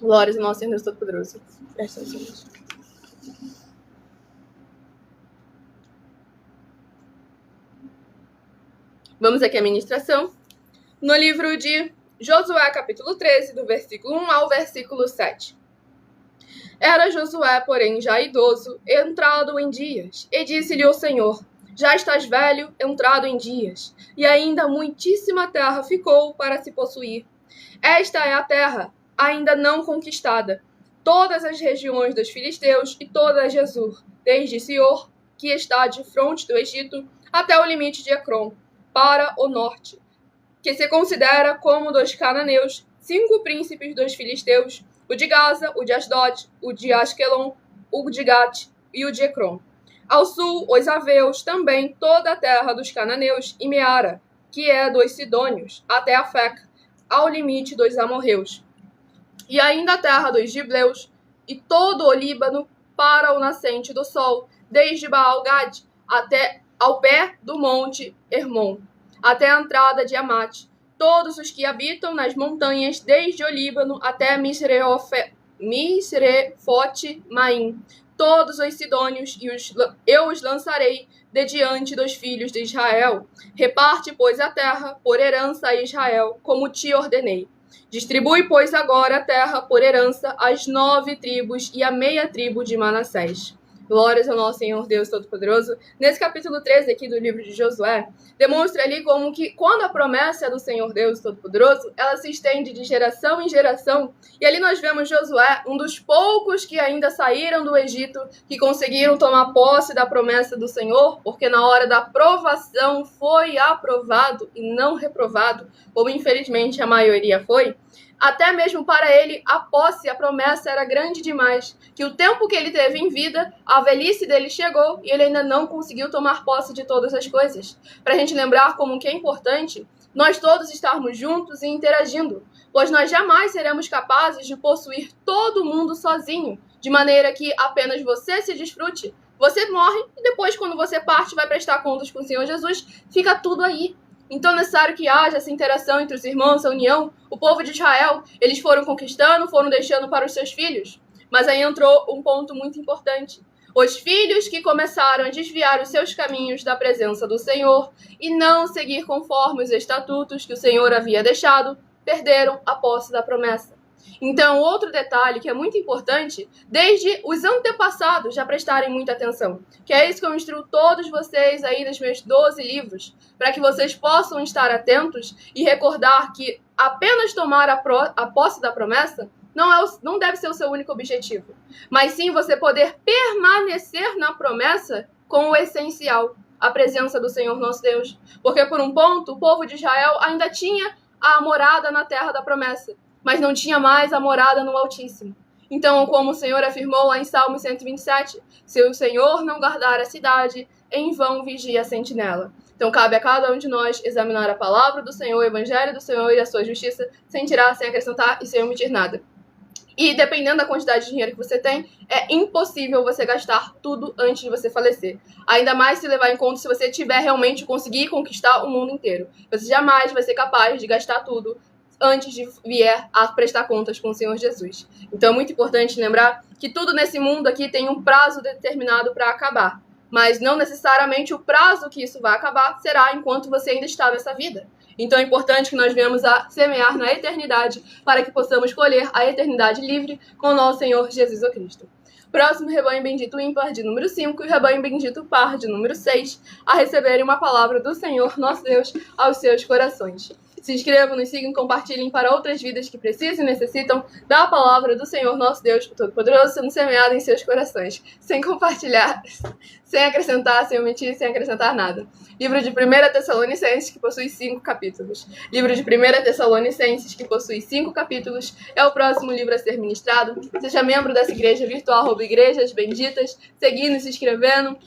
[SPEAKER 1] Glórias ao nosso Senhor Deus Todo-Poderoso. Vamos aqui à ministração. No livro de Josué, capítulo 13, do versículo 1 ao versículo 7. Era Josué, porém, já idoso, entrado em dias, e disse-lhe o Senhor: já estás velho, entrado em dias, e ainda muitíssima terra ficou para se possuir. Esta é a terra ainda não conquistada, todas as regiões dos filisteus e toda Jesur, desde Sior, que está de fronte do Egito, até o limite de Ecrom, para o norte, que se considera como dos cananeus, 5 príncipes dos filisteus, o de Gaza, o de Asdod, o de Asquelon, o de Gate e o de Ecrom. Ao sul, os aveus, também toda a terra dos cananeus, e Meara, que é dos sidônios, até a Feca, ao limite dos amorreus. E ainda a terra dos gibleus, e todo o Líbano para o nascente do sol, desde Baal-Gad até ao pé do monte Hermon, até a entrada de Amate, todos os que habitam nas montanhas, desde o Líbano até Misrefote-Maim, todos os sidônios, e eu os lançarei de diante dos filhos de Israel. Reparte, pois, a terra por herança a Israel, como te ordenei. Distribui, pois, agora a terra por herança às 9 tribos e a meia tribo de Manassés. Glórias ao nosso Senhor Deus Todo-Poderoso. Nesse capítulo 13 aqui do livro de Josué, demonstra ali como que quando a promessa é do Senhor Deus Todo-Poderoso, ela se estende de geração em geração. E ali nós vemos Josué, um dos poucos que ainda saíram do Egito, que conseguiram tomar posse da promessa do Senhor, porque na hora da aprovação foi aprovado e não reprovado, como infelizmente a maioria foi. Até mesmo para ele, a posse, a promessa era grande demais, que o tempo que ele teve em vida, a velhice dele chegou e ele ainda não conseguiu tomar posse de todas as coisas. Para a gente lembrar como que é importante nós todos estarmos juntos e interagindo, pois nós jamais seremos capazes de possuir todo mundo sozinho, de maneira que apenas você se desfrute. Você morre e depois, quando você parte, vai prestar contas com o Senhor Jesus, fica tudo aí. Então é necessário que haja essa interação entre os irmãos, a união. O povo de Israel, eles foram conquistando, foram deixando para os seus filhos. Mas aí entrou um ponto muito importante. Os filhos que começaram a desviar os seus caminhos da presença do Senhor e não seguir conforme os estatutos que o Senhor havia deixado, perderam a posse da promessa. Então, outro detalhe que é muito importante, desde os antepassados já prestarem muita atenção, que é isso que eu instruo todos vocês aí nos meus 12 livros, para que vocês possam estar atentos e recordar que apenas tomar a posse da promessa não deve ser o seu único objetivo, mas sim você poder permanecer na promessa com o essencial, a presença do Senhor nosso Deus. Porque por um ponto, o povo de Israel ainda tinha a morada na terra da promessa, mas não tinha mais a morada no Altíssimo. Então, como o Senhor afirmou lá em Salmo 127, se o Senhor não guardar a cidade, em vão vigia a sentinela. Então, cabe a cada um de nós examinar a palavra do Senhor, o evangelho do Senhor e a sua justiça, sem tirar, sem acrescentar e sem omitir nada. E dependendo da quantidade de dinheiro que você tem, é impossível você gastar tudo antes de você falecer. Ainda mais se levar em conta se você tiver realmente conseguir conquistar o mundo inteiro. Você jamais vai ser capaz de gastar tudo antes de vier a prestar contas com o Senhor Jesus. Então é muito importante lembrar que tudo nesse mundo aqui tem um prazo determinado para acabar. Mas não necessariamente o prazo que isso vai acabar será enquanto você ainda está nessa vida. Então é importante que nós venhamos a semear na eternidade para que possamos colher a eternidade livre com o nosso Senhor Jesus Cristo. Próximo rebanho bendito ímpar de número 5 e rebanho bendito par de número 6 a receberem uma palavra do Senhor nosso Deus aos seus corações. Se inscrevam, nos sigam e compartilhem para outras vidas que precisam e necessitam da palavra do Senhor nosso Deus Todo-Poderoso sendo semeada em seus corações, sem compartilhar, sem acrescentar, sem omitir, sem acrescentar nada. Livro de 1 Tessalonicenses, que possui 5 capítulos. Livro de 1 Tessalonicenses, que possui 5 capítulos, é o próximo livro a ser ministrado. Seja membro dessa igreja virtual, Igrejas Benditas, seguindo e se inscrevendo,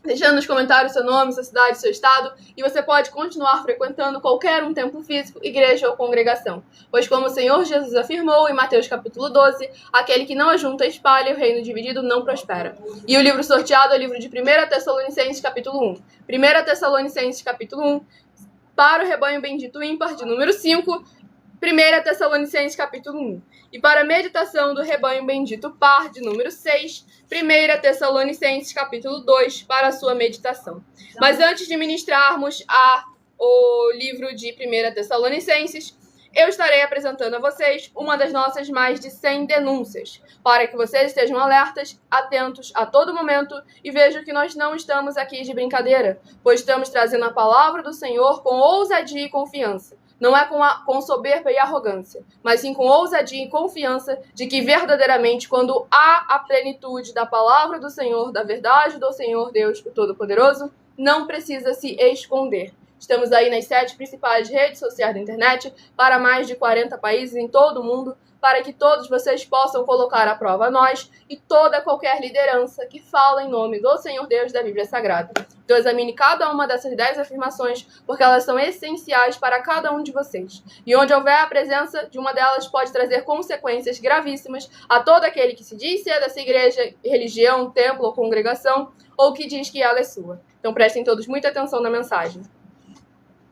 [SPEAKER 1] deixando nos comentários seu nome, sua cidade, seu estado, e você pode continuar frequentando qualquer um templo físico, igreja ou congregação. Pois como o Senhor Jesus afirmou em Mateus capítulo 12, aquele que não ajunta e espalha, o reino dividido não prospera. E o livro sorteado é o livro de 1 Tessalonicenses capítulo 1. 1 Tessalonicenses capítulo 1, para o rebanho bendito ímpar de número 5, 1 Tessalonicenses capítulo 1. E para a meditação do rebanho bendito par de número 6, 1 Tessalonicenses capítulo 2, para a sua meditação. Mas antes de ministrarmos o livro de 1 Tessalonicenses, eu estarei apresentando a vocês uma das nossas mais de 100 denúncias, para que vocês estejam alertas, atentos a todo momento e vejam que nós não estamos aqui de brincadeira, pois estamos trazendo a palavra do Senhor com ousadia e confiança. Não é com soberba e arrogância, mas sim com ousadia e confiança de que verdadeiramente, quando há a plenitude da palavra do Senhor, da verdade do Senhor Deus, o Todo-Poderoso, não precisa se esconder. Estamos aí nas 7 principais redes sociais da internet, para mais de 40 países em todo o mundo, para que todos vocês possam colocar à prova nós e qualquer liderança que fala em nome do Senhor Deus da Bíblia Sagrada. Então examine cada uma dessas 10 afirmações, porque elas são essenciais para cada um de vocês. E onde houver a presença de uma delas pode trazer consequências gravíssimas a todo aquele que se diz ser dessa igreja, religião, templo ou congregação, ou que diz que ela é sua. Então prestem todos muita atenção na mensagem.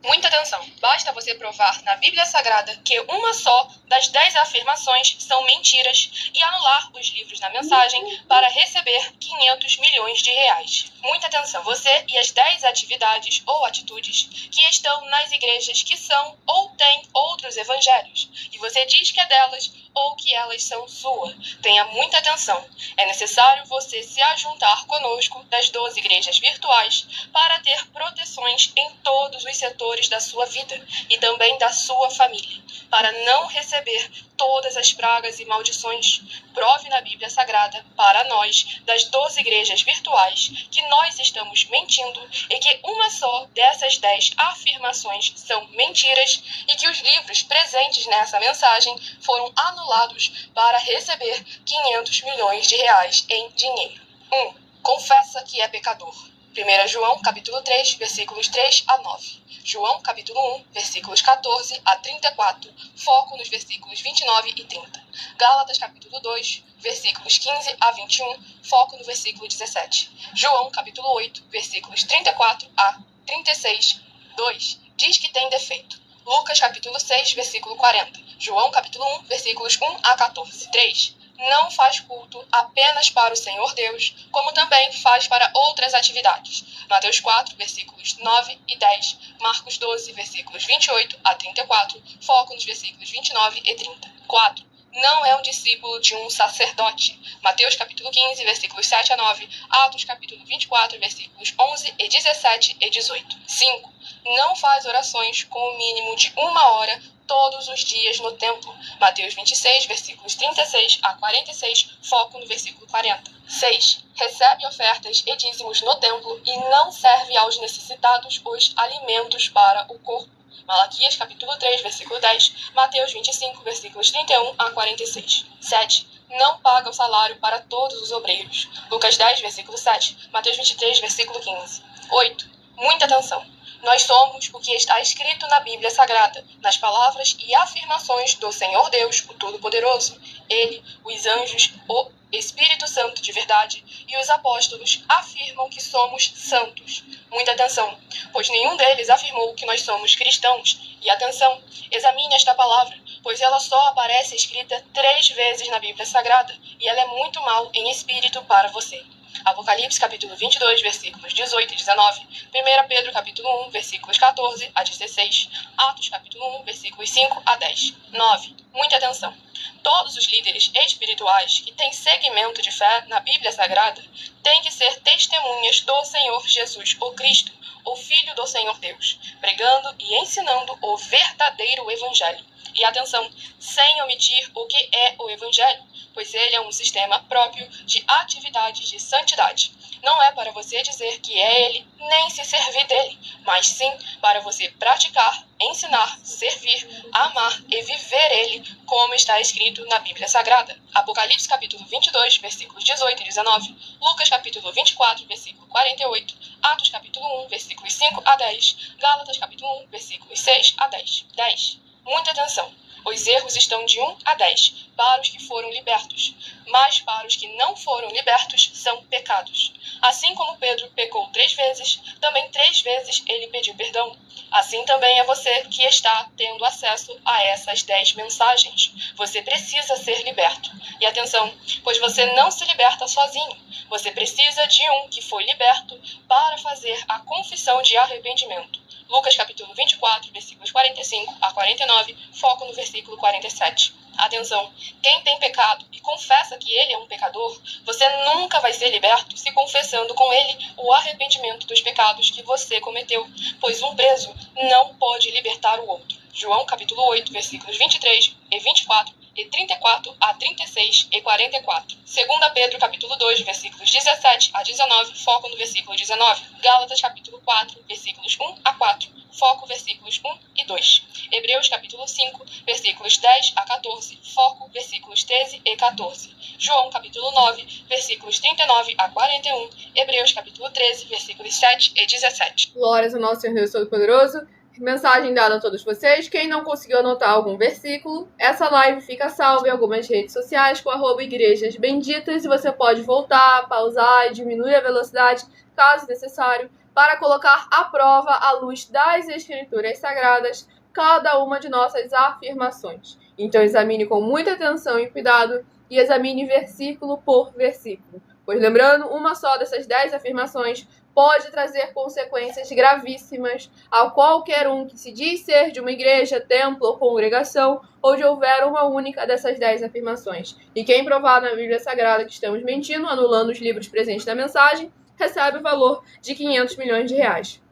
[SPEAKER 2] Muita atenção! Basta você provar na Bíblia Sagrada que uma só das 10 afirmações são mentiras e anular os livros na mensagem para receber 500 milhões de reais. Muita atenção! Você e as 10 atividades ou atitudes que estão nas igrejas que são ou têm outros evangelhos e você diz que é delas ou que elas são sua. Tenha muita atenção! É necessário você se ajuntar conosco das 12 igrejas virtuais para ter proteções em todos os setores da sua vida e também da sua família, para não receber todas as pragas e maldições. Prove na Bíblia Sagrada para nós, das 12 igrejas virtuais, que nós estamos mentindo e que uma só dessas 10 afirmações são mentiras e que os livros presentes nessa mensagem foram anulados para receber 500 milhões de reais em dinheiro. 1. Confessa que é pecador. 1 João, capítulo 3, versículos 3 a 9. João, capítulo 1, versículos 14 a 34. Foco nos versículos 29 e 30. Gálatas, capítulo 2, versículos 15 a 21. Foco no versículo 17. João, capítulo 8, versículos 34 a 36. 2. Diz que tem defeito. Lucas, capítulo 6, versículo 40. João, capítulo 1, versículos 1 a 14. 3. Não faz culto apenas para o Senhor Deus, como também faz para outras atividades. Mateus 4, versículos 9 e 10. Marcos 12, versículos 28 a 34. Foco nos versículos 29 e 30. 4. Não é um discípulo de um sacerdote. Mateus capítulo 15, versículos 7 a 9. Atos capítulo 24, versículos 11 e 17 e 18. 5. Não faz orações com o mínimo de 1 hora todos os dias no templo. Mateus 26, versículos 36 a 46, foco no versículo 40. 6. Recebe ofertas e dízimos no templo e não serve aos necessitados os alimentos para o corpo. Malaquias capítulo 3, versículo 10, Mateus 25, versículos 31 a 46. 7. não paga o salário para todos os obreiros. Lucas 10, versículo 7. Mateus 23, versículo 15. 8. Muita atenção. Nós somos o que está escrito na Bíblia Sagrada, nas palavras e afirmações do Senhor Deus, o Todo-Poderoso. Ele, os anjos, o Espírito Santo de verdade e os apóstolos afirmam que somos santos. Muita atenção, pois nenhum deles afirmou que nós somos cristãos. E atenção, examine esta palavra, pois ela só aparece escrita 3 vezes na Bíblia Sagrada, e ela é muito mal em espírito para você. Apocalipse capítulo 22, versículos 18 e 19, 1 Pedro capítulo 1, versículos 14 a 16, Atos capítulo 1, versículos 5 a 10. 9. Muita atenção. Todos os líderes espirituais que têm segmento de fé na Bíblia Sagrada têm que ser testemunhas do Senhor Jesus, o Cristo, o Filho do Senhor Deus, pregando e ensinando o verdadeiro Evangelho. E atenção, sem omitir o que é o Evangelho, pois ele é um sistema próprio de atividades de santidade. Não é para você dizer que é ele, nem se servir dele, mas sim para você praticar, ensinar, servir, amar e viver ele, como está escrito na Bíblia Sagrada. Apocalipse capítulo 22, versículos 18 e 19, Lucas capítulo 24, versículo 48, Atos capítulo 1, versículos 5 a 10, Gálatas capítulo 1, versículos 6 a 10. 10. Muita atenção. Os erros estão de 1 a 10 para os que foram libertos, mas para os que não foram libertos são pecados. Assim como Pedro pecou 3 vezes, também 3 vezes ele pediu perdão. Assim também é você que está tendo acesso a essas 10 mensagens. Você precisa ser liberto. E atenção, pois você não se liberta sozinho. Você precisa de um que foi liberto para fazer a confissão de arrependimento. Lucas capítulo 24, versículos 45 a 49, foco no versículo 47. Atenção, quem tem pecado e confessa que ele é um pecador, você nunca vai ser liberto se confessando com ele o arrependimento dos pecados que você cometeu, pois um preso não pode libertar o outro. João capítulo 8, versículos 23 e 24 e 34 a 36 e 44. 2 Pedro capítulo 2, versículos 17 a 19, foco no versículo 19. Gálatas capítulo 4, versículos 1 a 4, foco versículos 1 e 2. Hebreus capítulo 5, versículos 10 a 14, foco versículos 13 e 14. João capítulo 9, versículos 39 a 41. Hebreus capítulo 13, versículos 7 e 17.
[SPEAKER 1] Glórias ao nosso Senhor Deus Todo-Poderoso. Mensagem dada a todos vocês. Quem não conseguiu anotar algum versículo, essa live fica salva em algumas redes sociais com @igrejas benditas e você pode voltar, pausar e diminuir a velocidade, caso necessário, para colocar à prova, à luz das Escrituras Sagradas, cada uma de nossas afirmações. Então examine com muita atenção e cuidado e examine versículo por versículo. Pois lembrando, uma só dessas 10 afirmações pode trazer consequências gravíssimas a qualquer um que se diz ser de uma igreja, templo ou congregação, onde houver uma única dessas 10 afirmações. E quem provar na Bíblia Sagrada que estamos mentindo, anulando os livros presentes na mensagem, recebe o valor de 500 milhões de reais.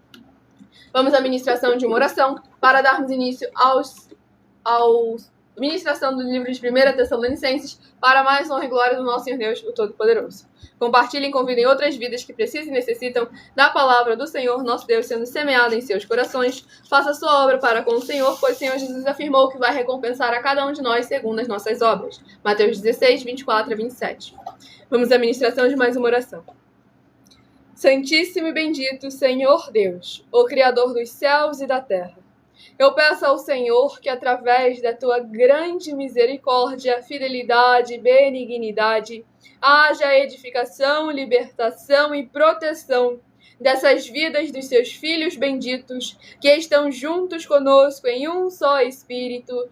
[SPEAKER 1] Vamos à ministração de uma oração para darmos início aos ministração do livro de 1 Tessalonicenses para mais honra e glória do nosso Senhor Deus, o Todo-Poderoso. Compartilhem e convidem outras vidas que precisam e necessitam da palavra do Senhor, nosso Deus, sendo semeada em seus corações. Faça a sua obra para com o Senhor, pois o Senhor Jesus afirmou que vai recompensar a cada um de nós segundo as nossas obras. Mateus 16, 24 a 27. Vamos à ministração de mais uma oração. Santíssimo e bendito Senhor Deus, o Criador dos céus e da terra, eu peço ao Senhor que, através da tua grande misericórdia, fidelidade e benignidade, haja edificação, libertação e proteção dessas vidas dos seus filhos benditos que estão juntos conosco em um só Espírito,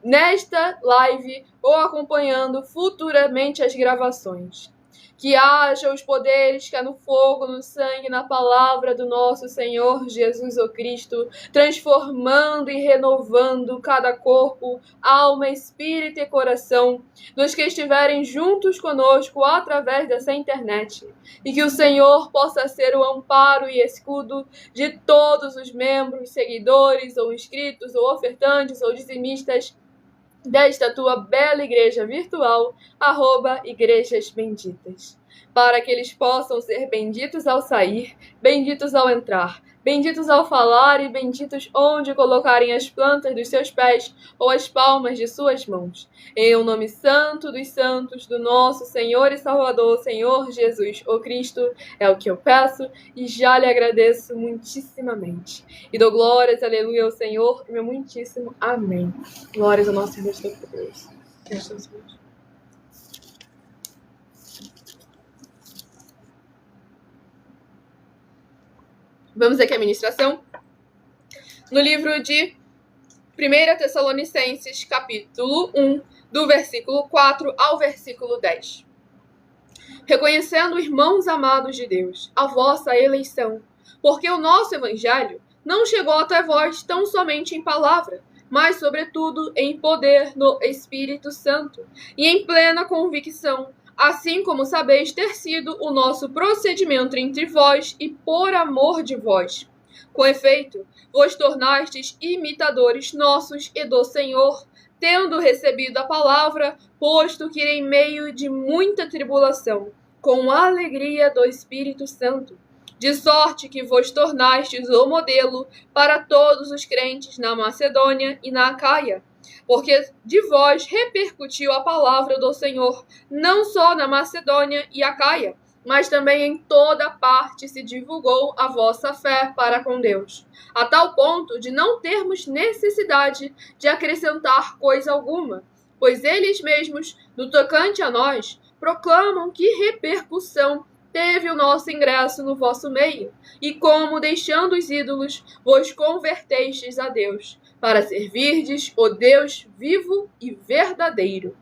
[SPEAKER 1] nesta live ou acompanhando futuramente as gravações. Que haja os poderes que há no fogo, no sangue, na palavra do nosso Senhor Jesus o Cristo, transformando e renovando cada corpo, alma, espírito e coração dos que estiverem juntos conosco através dessa internet. E que o Senhor possa ser o amparo e escudo de todos os membros, seguidores, ou inscritos, ou ofertantes, ou dizimistas desta tua bela igreja virtual, @igrejas benditas. para que eles possam ser benditos ao sair, benditos ao entrar, benditos ao falar e benditos onde colocarem as plantas dos seus pés ou as palmas de suas mãos. Em o nome santo dos santos do nosso Senhor e Salvador, Senhor Jesus, o Cristo, é o que eu peço e já lhe agradeço muitíssimamente. E dou glórias, aleluia, ao Senhor, meu muitíssimo amém. Glórias ao nosso Deus Todo-Poderoso. Vamos aqui à ministração. No livro de 1 Tessalonicenses, capítulo 1, do versículo 4 ao versículo 10. Reconhecendo, irmãos amados de Deus, a vossa eleição, porque o nosso evangelho não chegou até vós tão somente em palavra, mas sobretudo em poder no Espírito Santo e em plena convicção, assim como sabeis ter sido o nosso procedimento entre vós e por amor de vós. Com efeito, vos tornastes imitadores nossos e do Senhor, tendo recebido a palavra, posto que em meio de muita tribulação, com a alegria do Espírito Santo, de sorte que vos tornastes o modelo para todos os crentes na Macedônia e na Acaia, porque de vós repercutiu a palavra do Senhor, não só na Macedônia e Acaia, mas também em toda parte se divulgou a vossa fé para com Deus, a tal ponto de não termos necessidade de acrescentar coisa alguma, pois eles mesmos, no tocante a nós, proclamam que repercussão teve o nosso ingresso no vosso meio, e como, deixando os ídolos, vos convertestes a Deus, para servirdes o Deus vivo e verdadeiro,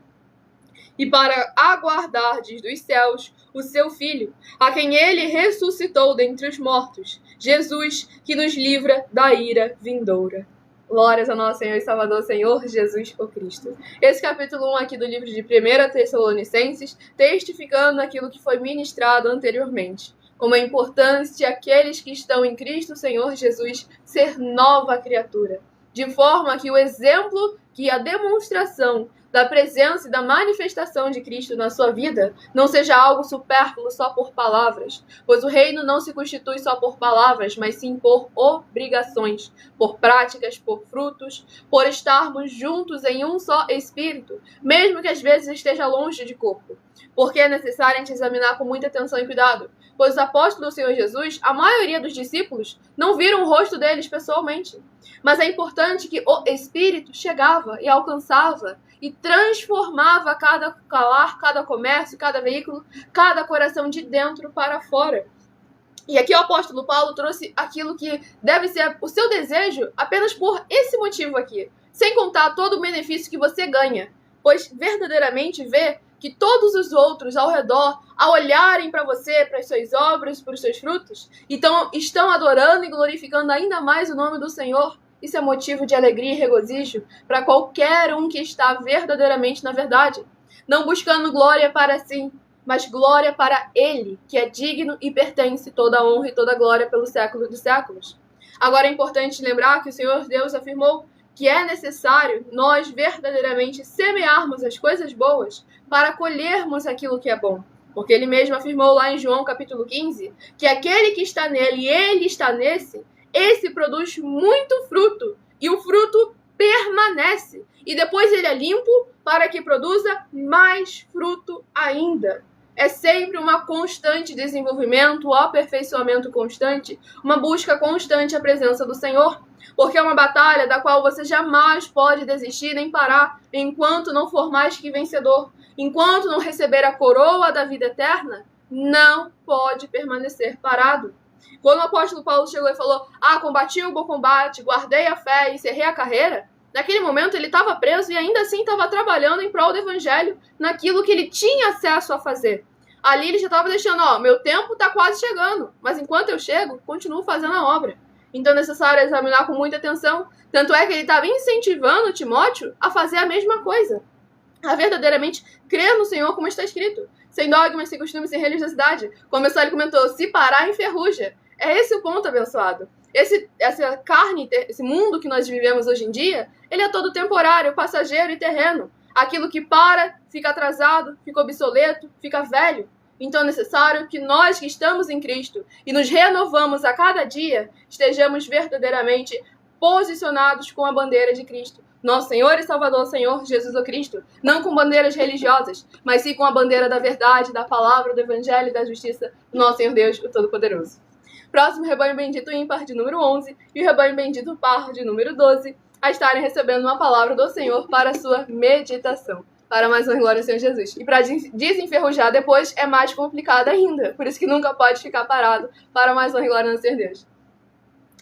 [SPEAKER 1] e para aguardardes dos céus o seu Filho, a quem ele ressuscitou dentre os mortos, Jesus, que nos livra da ira vindoura. Glórias ao nosso Senhor e Salvador, Senhor Jesus o Cristo. Esse capítulo 1 aqui do livro de 1 Tessalonicenses, testificando aquilo que foi ministrado anteriormente, como é importante aqueles que estão em Cristo, Senhor Jesus, ser nova criatura, de forma que o exemplo, que a demonstração da presença e da manifestação de Cristo na sua vida não seja algo supérfluo só por palavras, pois o reino não se constitui só por palavras, mas sim por obrigações, por práticas, por frutos, por estarmos juntos em um só espírito, mesmo que às vezes esteja longe de corpo, porque é necessário a gente examinar com muita atenção e cuidado, pois os apóstolos do Senhor Jesus, a maioria dos discípulos, não viram o rosto deles pessoalmente, mas é importante que o Espírito chegava e alcançava e transformava cada lar, cada comércio, cada veículo, cada coração de dentro para fora. E aqui o apóstolo Paulo trouxe aquilo que deve ser o seu desejo apenas por esse motivo aqui, sem contar todo o benefício que você ganha, pois verdadeiramente vê que todos os outros ao redor, ao olharem para você, para as suas obras, para os seus frutos, então estão adorando e glorificando ainda mais o nome do Senhor. Isso é motivo de alegria e regozijo para qualquer um que está verdadeiramente na verdade, não buscando glória para si, mas glória para Ele, que é digno e pertence toda a honra e toda a glória pelo século dos séculos. Agora é importante lembrar que o Senhor Deus afirmou que é necessário nós verdadeiramente semearmos as coisas boas para colhermos aquilo que é bom. Porque Ele mesmo afirmou lá em João capítulo 15 que aquele que está nele e Ele está nesse, esse produz muito fruto, e o fruto permanece. E depois ele é limpo para que produza mais fruto ainda. É sempre uma constante desenvolvimento, um aperfeiçoamento constante, uma busca constante à presença do Senhor. Porque é uma batalha da qual você jamais pode desistir nem parar, enquanto não for mais que vencedor. Enquanto não receber a coroa da vida eterna, não pode permanecer parado. Quando o apóstolo Paulo chegou e falou, combati o bom combate, guardei a fé e encerrei a carreira, naquele momento ele estava preso e ainda assim estava trabalhando em prol do evangelho, naquilo que ele tinha acesso a fazer. Ali ele já estava deixando, meu tempo está quase chegando, mas enquanto eu chego, continuo fazendo a obra. Então é necessário examinar com muita atenção, tanto é que ele estava incentivando Timóteo a fazer a mesma coisa, a verdadeiramente crer no Senhor como está escrito, sem dogmas, sem costumes, sem religiosidade. Como ele comentou, se parar enferruja. É esse o ponto, abençoado. Essa carne, esse mundo que nós vivemos hoje em dia, ele é todo temporário, passageiro e terreno. Aquilo que para, fica atrasado, fica obsoleto, fica velho. Então é necessário que nós que estamos em Cristo e nos renovamos a cada dia, estejamos verdadeiramente posicionados com a bandeira de Cristo, nosso Senhor e Salvador, Senhor Jesus o Cristo, não com bandeiras religiosas, mas sim com a bandeira da verdade, da palavra, do evangelho e da justiça do nosso Senhor Deus, o Todo-Poderoso. Próximo rebanho bendito ímpar de número 11 e o rebanho bendito par de número 12 a estarem recebendo uma palavra do Senhor para a sua meditação. Para mais uma glória ao Senhor Jesus. E para desenferrujar depois é mais complicado ainda, por isso que nunca pode ficar parado. Para mais uma glória ao Senhor Deus.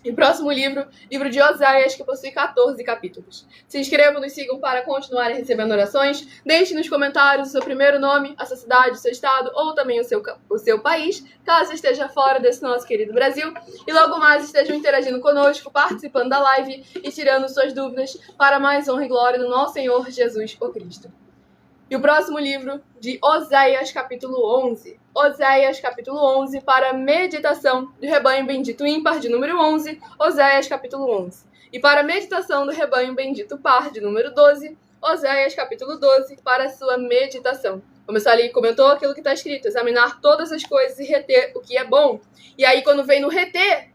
[SPEAKER 1] E próximo livro de Oséias, que possui 14 capítulos. Se inscrevam, nos sigam para continuarem recebendo orações. Deixe nos comentários o seu primeiro nome, a sua cidade, o seu estado ou também o seu país, caso esteja fora desse nosso querido Brasil. E logo mais estejam interagindo conosco, participando da live e tirando suas dúvidas para mais honra e glória do nosso Senhor Jesus o Cristo. E o próximo livro de Oséias, capítulo 11. Oséias, capítulo 11, para meditação do rebanho bendito ímpar de número 11, Oséias, capítulo 11. E para meditação do rebanho bendito par de número 12, Oséias, capítulo 12, para a sua meditação. Como o ali comentou, aquilo que está escrito, examinar todas as coisas e reter o que é bom. E aí, quando vem no reter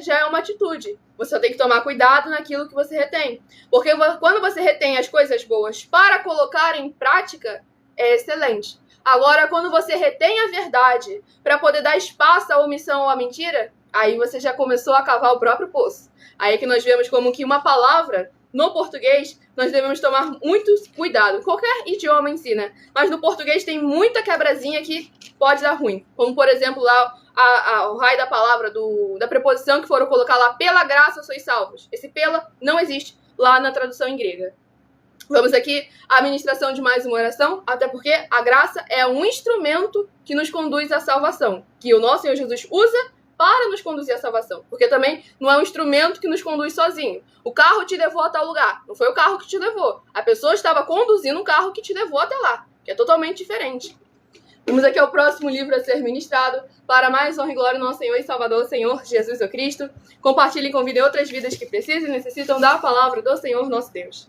[SPEAKER 1] já é uma atitude. Você só tem que tomar cuidado naquilo que você retém. Porque quando você retém as coisas boas para colocar em prática, é excelente. Agora, quando você retém a verdade para poder dar espaço à omissão ou à mentira, aí você já começou a cavar o próprio poço. Aí que nós vemos como que uma palavra, no português, nós devemos tomar muito cuidado. Qualquer idioma ensina. Mas no português tem muita quebrazinha que pode dar ruim. Como, por exemplo, lá o raio da palavra, da preposição que foram colocar lá, pela graça sois salvos. Esse pela não existe lá na tradução em grega. Vamos aqui à administração de mais uma oração, até porque a graça é um instrumento que nos conduz à salvação, que o nosso Senhor Jesus usa para nos conduzir à salvação. Porque também não é um instrumento que nos conduz sozinho. O carro te levou a tal lugar. Não foi o carro que te levou. A pessoa estava conduzindo um carro que te levou até lá, que é totalmente diferente. Vamos aqui ao próximo livro a ser ministrado, para mais honra e glória do nosso Senhor e Salvador, Senhor Jesus o Cristo. Compartilhem e convidem outras vidas que precisam e necessitam da palavra do Senhor nosso Deus.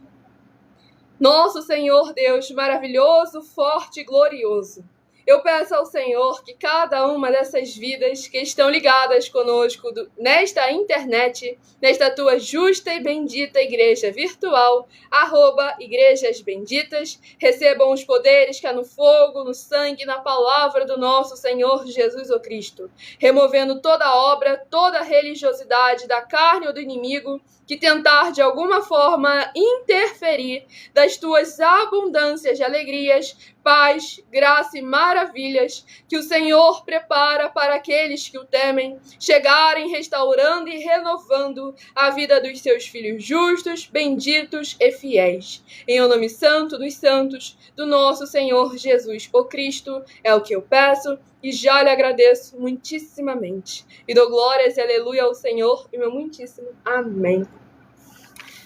[SPEAKER 1] Nosso Senhor Deus, maravilhoso, forte e glorioso. Eu peço ao Senhor que cada uma dessas vidas que estão ligadas conosco nesta internet, nesta tua justa e bendita igreja virtual, @Igrejas Benditas, recebam os poderes que há no fogo, no sangue, na palavra do nosso Senhor Jesus o Cristo, removendo toda obra, toda religiosidade da carne ou do inimigo que tentar de alguma forma interferir das tuas abundâncias de alegrias, paz, graça e maravilhas que o Senhor prepara para aqueles que o temem, chegarem restaurando e renovando a vida dos seus filhos justos, benditos e fiéis. Em o nome santo dos santos, do nosso Senhor Jesus o Cristo, é o que eu peço e já lhe agradeço muitíssimamente. E dou glórias e aleluia ao Senhor e meu muitíssimo amém.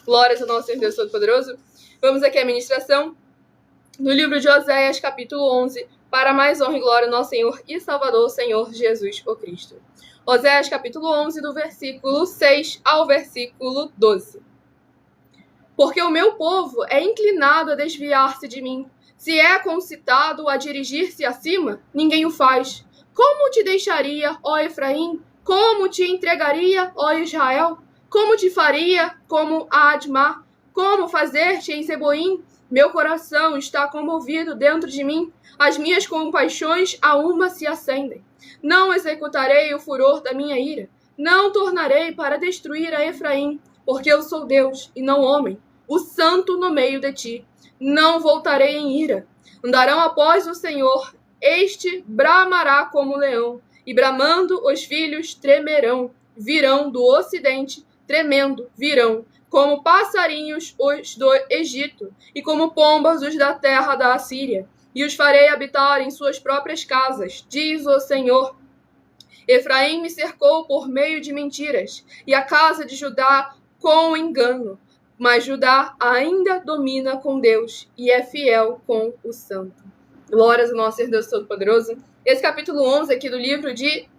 [SPEAKER 1] Glórias ao nosso Senhor Deus Todo-Poderoso. Vamos aqui à ministração no livro de Oséias, capítulo 11, para mais honra e glória ao nosso Senhor e Salvador, Senhor Jesus o Cristo. Oséias, capítulo 11, do versículo 6 ao versículo 12. Porque o meu povo é inclinado a desviar-se de mim. Se é concitado a dirigir-se acima, ninguém o faz. Como te deixaria, ó Efraim? Como te entregaria, ó Israel? Como te faria, como a Admá? Como fazer-te em Seboim? Meu coração está comovido dentro de mim. As minhas compaixões a uma se acendem. Não executarei o furor da minha ira. Não tornarei para destruir a Efraim, porque eu sou Deus e não homem, o santo no meio de ti. Não voltarei em ira. Andarão após o Senhor. Este bramará como leão, e bramando os filhos tremerão. Virão do ocidente, tremendo, virão. Como passarinhos os do Egito, e como pombas os da terra da Assíria, e os farei habitar em suas próprias casas, diz o Senhor. Efraim me cercou por meio de mentiras, e a casa de Judá com engano, mas Judá ainda domina com Deus, e é fiel com o Santo. Glórias ao nosso Deus Todo-Poderoso. Esse capítulo 11 aqui do livro de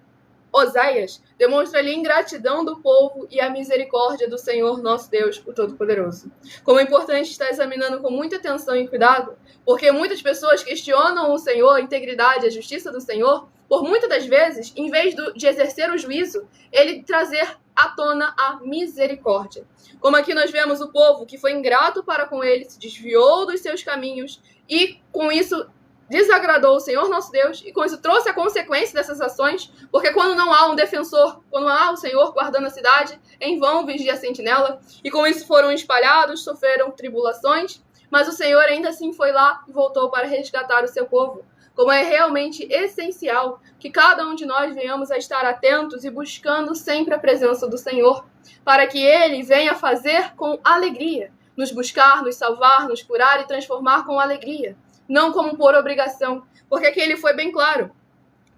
[SPEAKER 1] Oséias demonstra ali a ingratidão do povo e a misericórdia do Senhor nosso Deus, o Todo-Poderoso. Como é importante estar examinando com muita atenção e cuidado, porque muitas pessoas questionam o Senhor, a integridade, a justiça do Senhor, por muitas das vezes, em vez de exercer o juízo, ele trazer à tona a misericórdia. Como aqui nós vemos o povo que foi ingrato para com ele, se desviou dos seus caminhos e com isso desagradou o Senhor nosso Deus e com isso trouxe a consequência dessas ações, porque quando não há um defensor, quando não há o Senhor guardando a cidade, em vão vigia a sentinela, e com isso foram espalhados, sofreram tribulações, mas o Senhor ainda assim foi lá e voltou para resgatar o seu povo. Como é realmente essencial que cada um de nós venhamos a estar atentos e buscando sempre a presença do Senhor, para que Ele venha fazer com alegria, nos buscar, nos salvar, nos curar e transformar com alegria, não como por obrigação, porque aqui ele foi bem claro,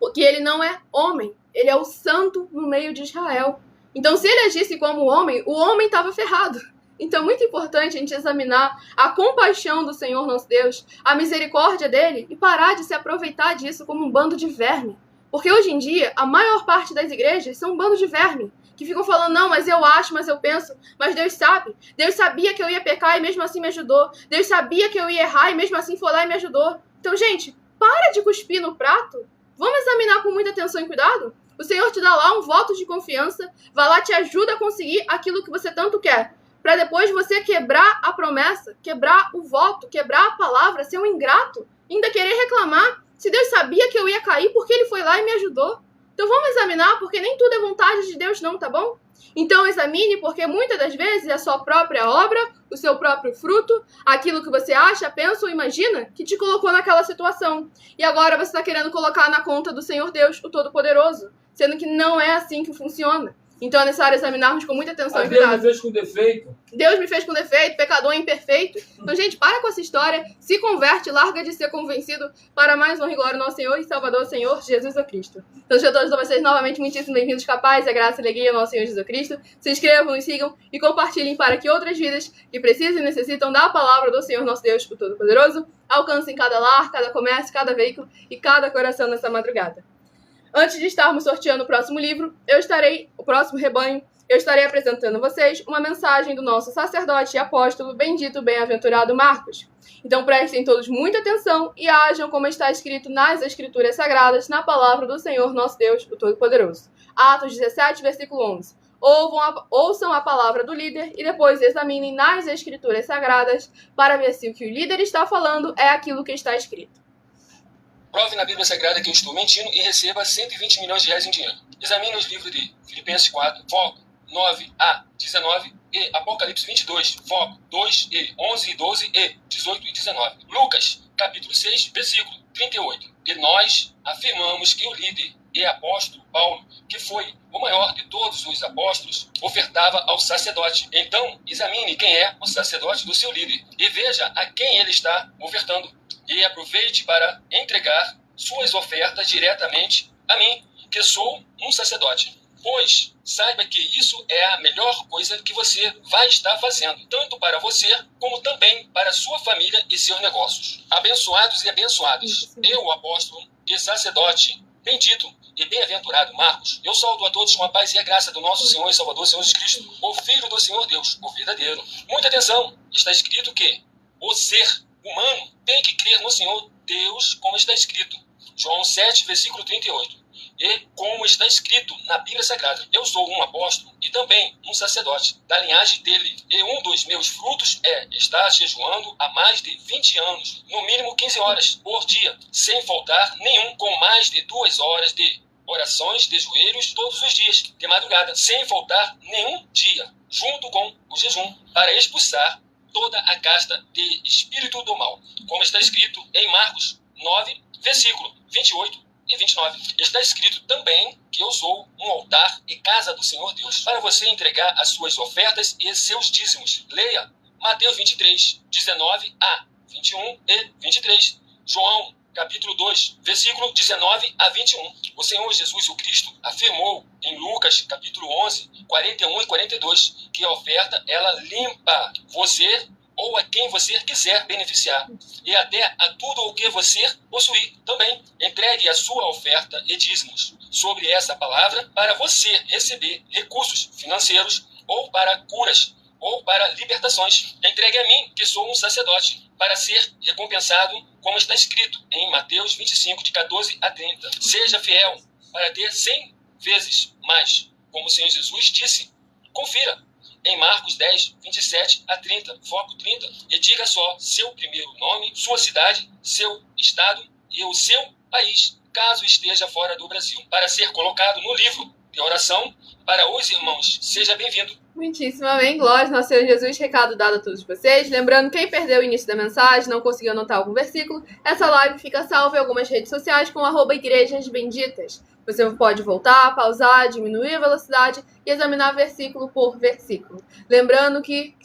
[SPEAKER 1] porque ele não é homem, ele é o santo no meio de Israel. Então, se ele agisse como homem, o homem estava ferrado. Então, é muito importante a gente examinar a compaixão do Senhor nosso Deus, a misericórdia dele e parar de se aproveitar disso como um bando de verme. Porque hoje em dia, a maior parte das igrejas são um bando de verme, que ficam falando, não, mas eu acho, mas eu penso, mas Deus sabe. Deus sabia que eu ia pecar e mesmo assim me ajudou. Deus sabia que eu ia errar e mesmo assim foi lá e me ajudou. Então, gente, para de cuspir no prato. Vamos examinar com muita atenção e cuidado? O Senhor te dá lá um voto de confiança, vai lá, te ajuda a conseguir aquilo que você tanto quer, para depois você quebrar a promessa, quebrar o voto, quebrar a palavra, ser um ingrato, ainda querer reclamar. Se Deus sabia que eu ia cair, porque Ele foi lá e me ajudou? Então vamos examinar, porque nem tudo é vontade de Deus não, tá bom? Então examine, porque muitas das vezes é a sua própria obra, o seu próprio fruto, aquilo que você acha, pensa ou imagina, que te colocou naquela situação. E agora você está querendo colocar na conta do Senhor Deus, o Todo-Poderoso, sendo que não é assim que funciona. Então é necessário examinarmos com muita atenção e cuidado.
[SPEAKER 3] Deus me fez com defeito.
[SPEAKER 1] Deus me fez com defeito, pecador imperfeito. Então, gente, para com essa história, se converte, larga de ser convencido para mais honra e glória ao nosso Senhor e Salvador, Senhor Jesus Cristo. Então, sejam todos vocês novamente muitíssimo bem-vindos, capazes, a graça e a alegria ao nosso Senhor Jesus Cristo. Se inscrevam, nos sigam e compartilhem para que outras vidas que precisam e necessitam da palavra do Senhor nosso Deus, o Todo-Poderoso, alcancem cada lar, cada comércio, cada veículo e cada coração nessa madrugada. Antes de estarmos sorteando o próximo livro, o próximo rebanho, eu estarei apresentando a vocês uma mensagem do nosso sacerdote e apóstolo, bendito, bem-aventurado Marcos. Então prestem todos muita atenção e ajam como está escrito nas Escrituras Sagradas, na palavra do Senhor nosso Deus, o Todo-Poderoso. Atos 17, versículo 11. Ouçam a palavra do líder e depois examinem nas Escrituras Sagradas para ver se o que o líder está falando é aquilo que está escrito.
[SPEAKER 4] Prove na Bíblia Sagrada que eu estou mentindo e receba 120 milhões de reais em dinheiro. Examine os livros de Filipenses 4, foco 9 a 19 e Apocalipse 22, foco 2 e 11 e 12 e 18 e 19. Lucas, capítulo 6, versículo 38. E nós afirmamos que o líder e apóstolo Paulo, que foi o maior de todos os apóstolos, ofertava ao sacerdote. Então, examine quem é o sacerdote do seu líder e veja a quem ele está ofertando. E aproveite para entregar suas ofertas diretamente a mim, que sou um sacerdote. Pois saiba que isso é a melhor coisa que você vai estar fazendo, tanto para você, como também para sua família e seus negócios. Abençoados e abençoadas, eu, apóstolo e sacerdote, bendito e bem-aventurado Marcos, eu saúdo a todos com a paz e a graça do nosso Senhor e Salvador, Senhor Jesus Cristo, o Filho do Senhor Deus, o verdadeiro. Muita atenção, está escrito que o ser humano tem que crer no Senhor Deus, como está escrito. João 7, versículo 38. E como está escrito na Bíblia Sagrada, eu sou um apóstolo e também um sacerdote da linhagem dele. E um dos meus frutos é estar jejuando há mais de 20 anos, no mínimo 15 horas por dia, sem faltar nenhum, com mais de 2 horas de orações de joelhos todos os dias, de madrugada, sem faltar nenhum dia, junto com o jejum, para expulsar toda a casta de espírito do mal, como está escrito em Marcos 9, versículo 28 e 29. Está escrito também que eu sou um altar e casa do Senhor Deus, para você entregar as suas ofertas e seus dízimos. Leia Mateus 23, 19 a 21 e 23. João, capítulo 2, versículo 19 a 21. O Senhor Jesus o Cristo afirmou em Lucas, capítulo 11, 41 e 42, que a oferta, ela limpa você ou a quem você quiser beneficiar, e até a tudo o que você possuir também. Entregue a sua oferta e dízimos sobre essa palavra para você receber recursos financeiros ou para curas ou para libertações. Entregue a mim, que sou um sacerdote, para ser recompensado, como está escrito em Mateus 25, de 14 a 30. Seja fiel para ter 100 vezes mais, como o Senhor Jesus disse. Confira em Marcos 10, 27 a 30, foco 30, e diga só seu primeiro nome, sua cidade, seu estado e o seu país, caso esteja fora do Brasil, para ser colocado no livro de oração para os irmãos. Seja bem-vindo.
[SPEAKER 1] Muitíssimo amém. Glória ao nosso Senhor Jesus. Recado dado a todos vocês. Lembrando, quem perdeu o início da mensagem, não conseguiu anotar algum versículo, essa live fica salva em algumas redes sociais com @Igrejas Benditas. Você pode voltar, pausar, diminuir a velocidade e examinar versículo por versículo. Lembrando que,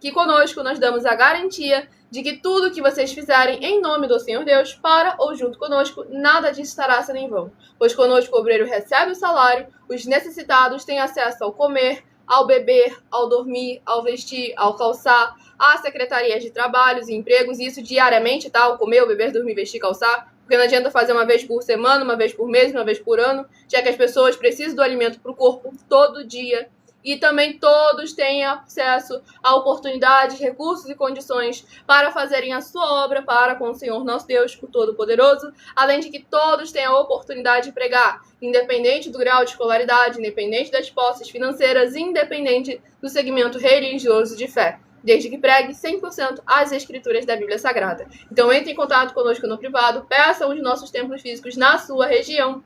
[SPEAKER 1] que conosco nós damos a garantia de que tudo que vocês fizerem em nome do Senhor Deus, para ou junto conosco, nada disso estará sendo em vão. Pois conosco o obreiro recebe o salário, os necessitados têm acesso ao comer, ao beber, ao dormir, ao vestir, ao calçar, à secretaria de trabalhos e empregos, isso diariamente, tá? O comer, o beber, dormir, vestir, calçar, porque não adianta fazer uma vez por semana, uma vez por mês, uma vez por ano, já que as pessoas precisam do alimento para o corpo todo dia. E também todos têm acesso a oportunidades, recursos e condições para fazerem a sua obra para com o Senhor nosso Deus, o Todo-Poderoso, além de que todos têm a oportunidade de pregar, independente do grau de escolaridade, independente das posses financeiras, independente do segmento religioso de fé, desde que pregue 100% as escrituras da Bíblia Sagrada. Então entre em contato conosco no privado, peça um de nossos templos físicos na sua região,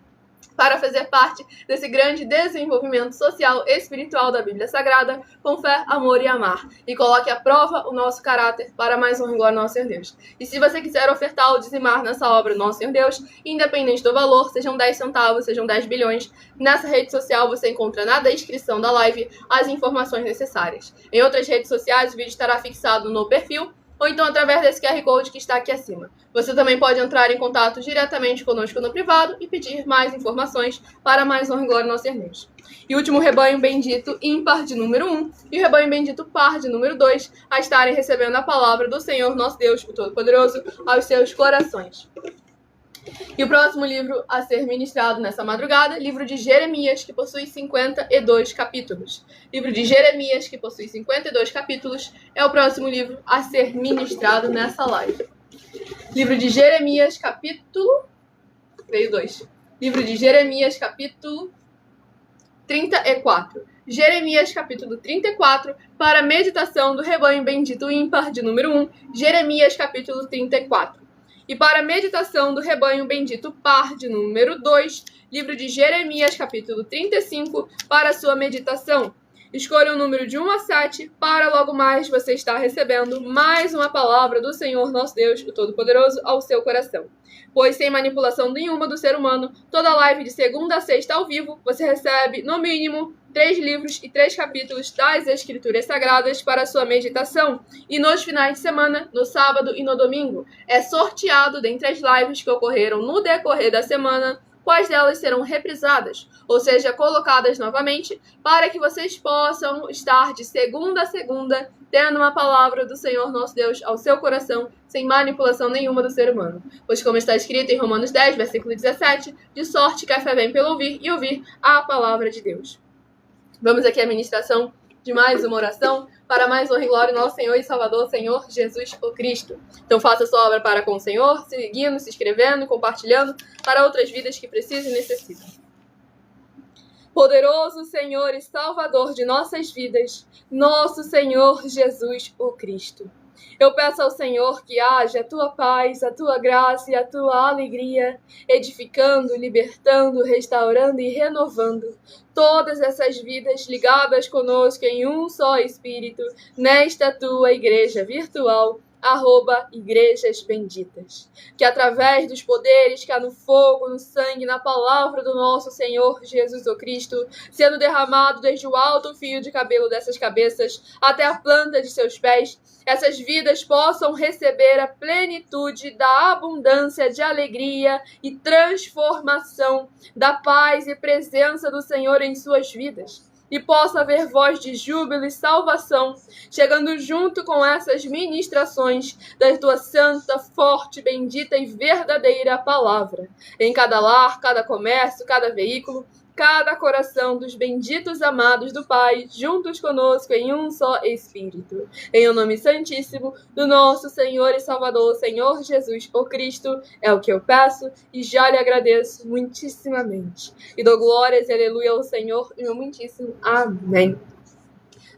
[SPEAKER 1] para fazer parte desse grande desenvolvimento social e espiritual da Bíblia Sagrada, com fé, amor e amar. E coloque à prova o nosso caráter para mais honra e glória ao nosso Senhor Deus. E se você quiser ofertar ou dizimar nessa obra do nosso Senhor Deus, independente do valor, sejam 10 centavos, sejam 10 bilhões, nessa rede social você encontra na descrição da live as informações necessárias. Em outras redes sociais, o vídeo estará fixado no perfil, ou então através desse QR Code que está aqui acima. Você também pode entrar em contato diretamente conosco no privado e pedir mais informações para mais honra e glória ao nosso Senhor Deus. E o último rebanho bendito ímpar de número 1 e o rebanho bendito par de número 2 a estarem recebendo a palavra do Senhor nosso Deus, o Todo-Poderoso, aos seus corações. E o próximo livro a ser ministrado nessa madrugada, livro de Jeremias, que possui 52 capítulos. Livro de Jeremias, que possui 52 capítulos, é o próximo livro a ser ministrado nessa live. Livro de Jeremias, capítulo... Veio 2. Livro de Jeremias, capítulo 34. Jeremias, capítulo 34, para a meditação do rebanho bendito ímpar de número 1, Jeremias, capítulo 34. E para a meditação do rebanho bendito par de número 2, livro de Jeremias, capítulo 35, para a sua meditação. Escolha o número de 1 a 7, para logo mais você estar recebendo mais uma palavra do Senhor nosso Deus, o Todo-Poderoso, ao seu coração. Pois sem manipulação nenhuma do ser humano, toda live de segunda a sexta ao vivo, você recebe, no mínimo, 3 livros e 3 capítulos das Escrituras Sagradas para a sua meditação. E nos finais de semana, no sábado e no domingo, é sorteado dentre as lives que ocorreram no decorrer da semana, quais delas serão reprisadas, ou seja, colocadas novamente, para que vocês possam estar de segunda a segunda tendo uma palavra do Senhor nosso Deus ao seu coração, sem manipulação nenhuma do ser humano. Pois como está escrito em Romanos 10, versículo 17, de sorte que a fé vem pelo ouvir e ouvir a palavra de Deus. Vamos aqui à ministração de mais uma oração para mais honra e glória ao nosso Senhor e Salvador, Senhor Jesus o Cristo. Então faça a sua obra para com o Senhor, seguindo, se inscrevendo, compartilhando para outras vidas que precisam e necessitam. Poderoso Senhor e Salvador de nossas vidas, nosso Senhor Jesus o Cristo. Eu peço ao Senhor que haja a tua paz, a tua graça e a tua alegria, edificando, libertando, restaurando e renovando todas essas vidas ligadas conosco em um só Espírito, nesta tua igreja virtual, @Igrejas Benditas. Que através dos poderes que há no fogo, no sangue, na palavra do nosso Senhor Jesus o Cristo, sendo derramado desde o alto fio de cabelo dessas cabeças até a planta de seus pés, essas vidas possam receber a plenitude da abundância de alegria e transformação, da paz e presença do Senhor em suas vidas. e possa haver voz de júbilo e salvação, chegando junto com essas ministrações da tua santa, forte, bendita e verdadeira palavra, em cada lar, cada comércio, cada veículo, cada coração dos benditos amados do Pai, juntos conosco em um só Espírito. Em o nome santíssimo do nosso Senhor e Salvador, Senhor Jesus, o Cristo, é o que eu peço e já lhe agradeço muitíssimamente. E dou glórias e aleluia ao Senhor e meu muitíssimo amém.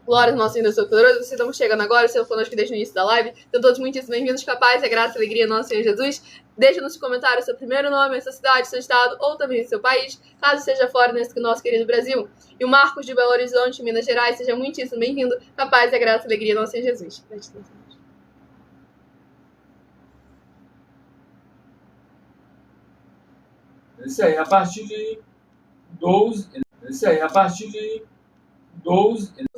[SPEAKER 1] Glórias ao nosso Senhor, Deus Poderoso. Vocês estão chegando agora, se eu conosco desde o início da live. Então todos muitíssimo bem-vindos, com a paz, a graça e a alegria do nosso Senhor Jesus. Deixe nos comentários seu primeiro nome, sua cidade, seu estado ou também seu país, caso seja fora nesse nosso querido Brasil. E o Marcos de Belo Horizonte, Minas Gerais, seja muitíssimo bem-vindo, com a paz, a graça e a alegria do nosso Senhor Jesus.
[SPEAKER 3] Esse aí, a partir de 12...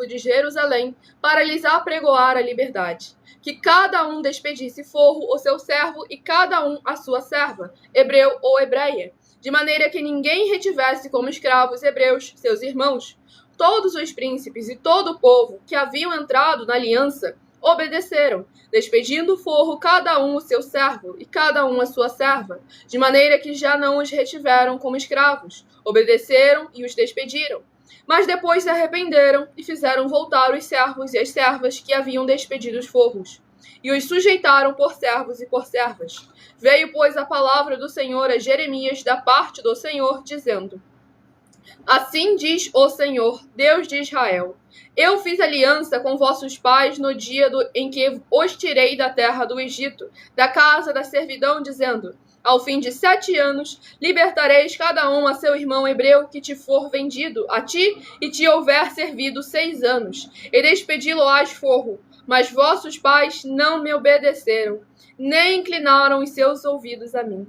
[SPEAKER 1] de Jerusalém, para lhes apregoar a liberdade, que cada um despedisse forro o seu servo e cada um a sua serva, hebreu ou hebreia, de maneira que ninguém retivesse como escravos hebreus seus irmãos. Todos os príncipes e todo o povo que haviam entrado na aliança obedeceram, despedindo forro cada um o seu servo e cada um a sua serva, de maneira que já não os retiveram como escravos, obedeceram e os despediram. Mas depois se arrependeram e fizeram voltar os servos e as servas que haviam despedido os forros, e os sujeitaram por servos e por servas. Veio, pois, a palavra do Senhor a Jeremias da parte do Senhor, dizendo: Assim diz o Senhor, Deus de Israel: Eu fiz aliança com vossos pais no dia em que os tirei da terra do Egito, da casa da servidão, dizendo: Ao fim de 7 anos, libertareis cada um a seu irmão hebreu que te for vendido a ti e te houver servido 6 anos, e despedi-lo-ás forro. Mas vossos pais não me obedeceram, nem inclinaram os seus ouvidos a mim.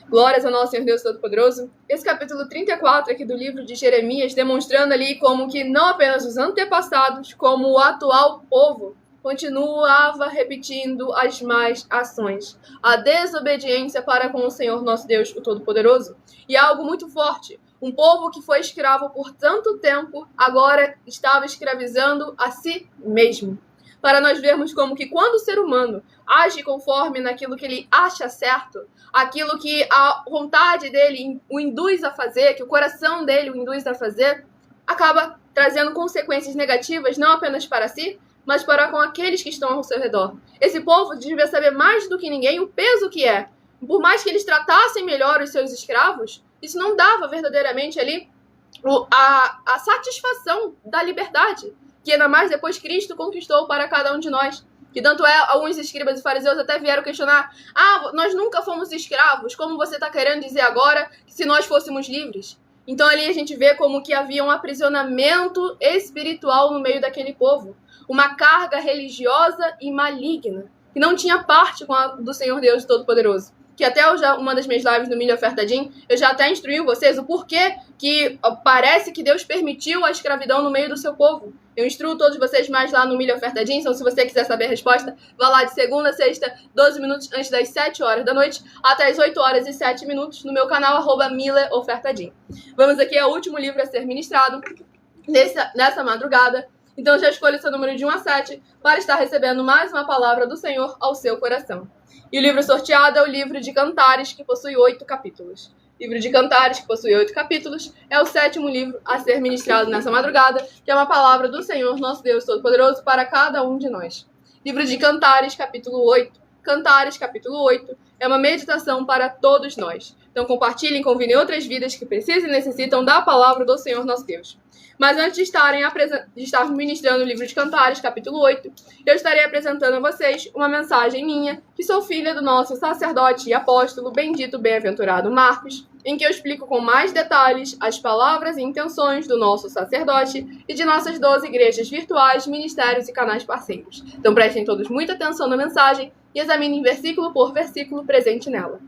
[SPEAKER 1] Glórias ao nosso Senhor Deus Todo-Poderoso. Esse capítulo 34 aqui do livro de Jeremias, demonstrando ali como que não apenas os antepassados, como o atual povo, continuava repetindo as más ações, a desobediência para com o Senhor nosso Deus, o Todo-Poderoso. E algo muito forte, um povo que foi escravo por tanto tempo, agora estava escravizando a si mesmo. Para nós vermos como que quando o ser humano age conforme naquilo que ele acha certo, aquilo que a vontade dele o induz a fazer, que o coração dele o induz a fazer, acaba trazendo consequências negativas não apenas para si, mas para com aqueles que estão ao seu redor. Esse povo devia saber mais do que ninguém o peso que é. Por mais que eles tratassem melhor os seus escravos, isso não dava verdadeiramente ali a satisfação da liberdade, que ainda mais depois Cristo conquistou para cada um de nós. Que tanto é, alguns escribas e fariseus até vieram questionar: nós nunca fomos escravos, como você está querendo dizer agora que se nós fôssemos livres? Então ali a gente vê como que havia um aprisionamento espiritual no meio daquele povo. Uma carga religiosa e maligna, que não tinha parte com a do Senhor Deus Todo-Poderoso. Que até uma das minhas lives no Milho Ofertadinho, eu já até instruí vocês o porquê que parece que Deus permitiu a escravidão no meio do seu povo. Eu instruo todos vocês mais lá no Milho Ofertadinho, então se você quiser saber a resposta, vá lá de segunda a sexta, 12 minutos antes das 7 horas da noite, até as 8 horas e 7 minutos, no meu canal, @Milho Ofertadinho. Vamos aqui ao último livro a ser ministrado nessa madrugada. Então já escolha o seu número de 1 a 7 para estar recebendo mais uma palavra do Senhor ao seu coração. E o livro sorteado é o livro de Cantares, que possui 8 capítulos. O livro de Cantares, que possui 8 capítulos, é o 7º livro a ser ministrado nessa madrugada, que é uma palavra do Senhor, nosso Deus Todo-Poderoso, para cada um de nós. Livro de Cantares, capítulo 8. Cantares, capítulo 8, é uma meditação para todos nós. Então compartilhem, convidem outras vidas que precisam e necessitam da palavra do Senhor, nosso Deus. Mas antes de estar ministrando o livro de Cantares, capítulo 8, eu estarei apresentando a vocês uma mensagem minha, que sou filha do nosso sacerdote e apóstolo, bendito bem-aventurado Marcos, em que eu explico com mais detalhes as palavras e intenções do nosso sacerdote e de nossas 12 igrejas virtuais, ministérios e canais parceiros. Então prestem todos muita atenção na mensagem e examinem versículo por versículo presente nela.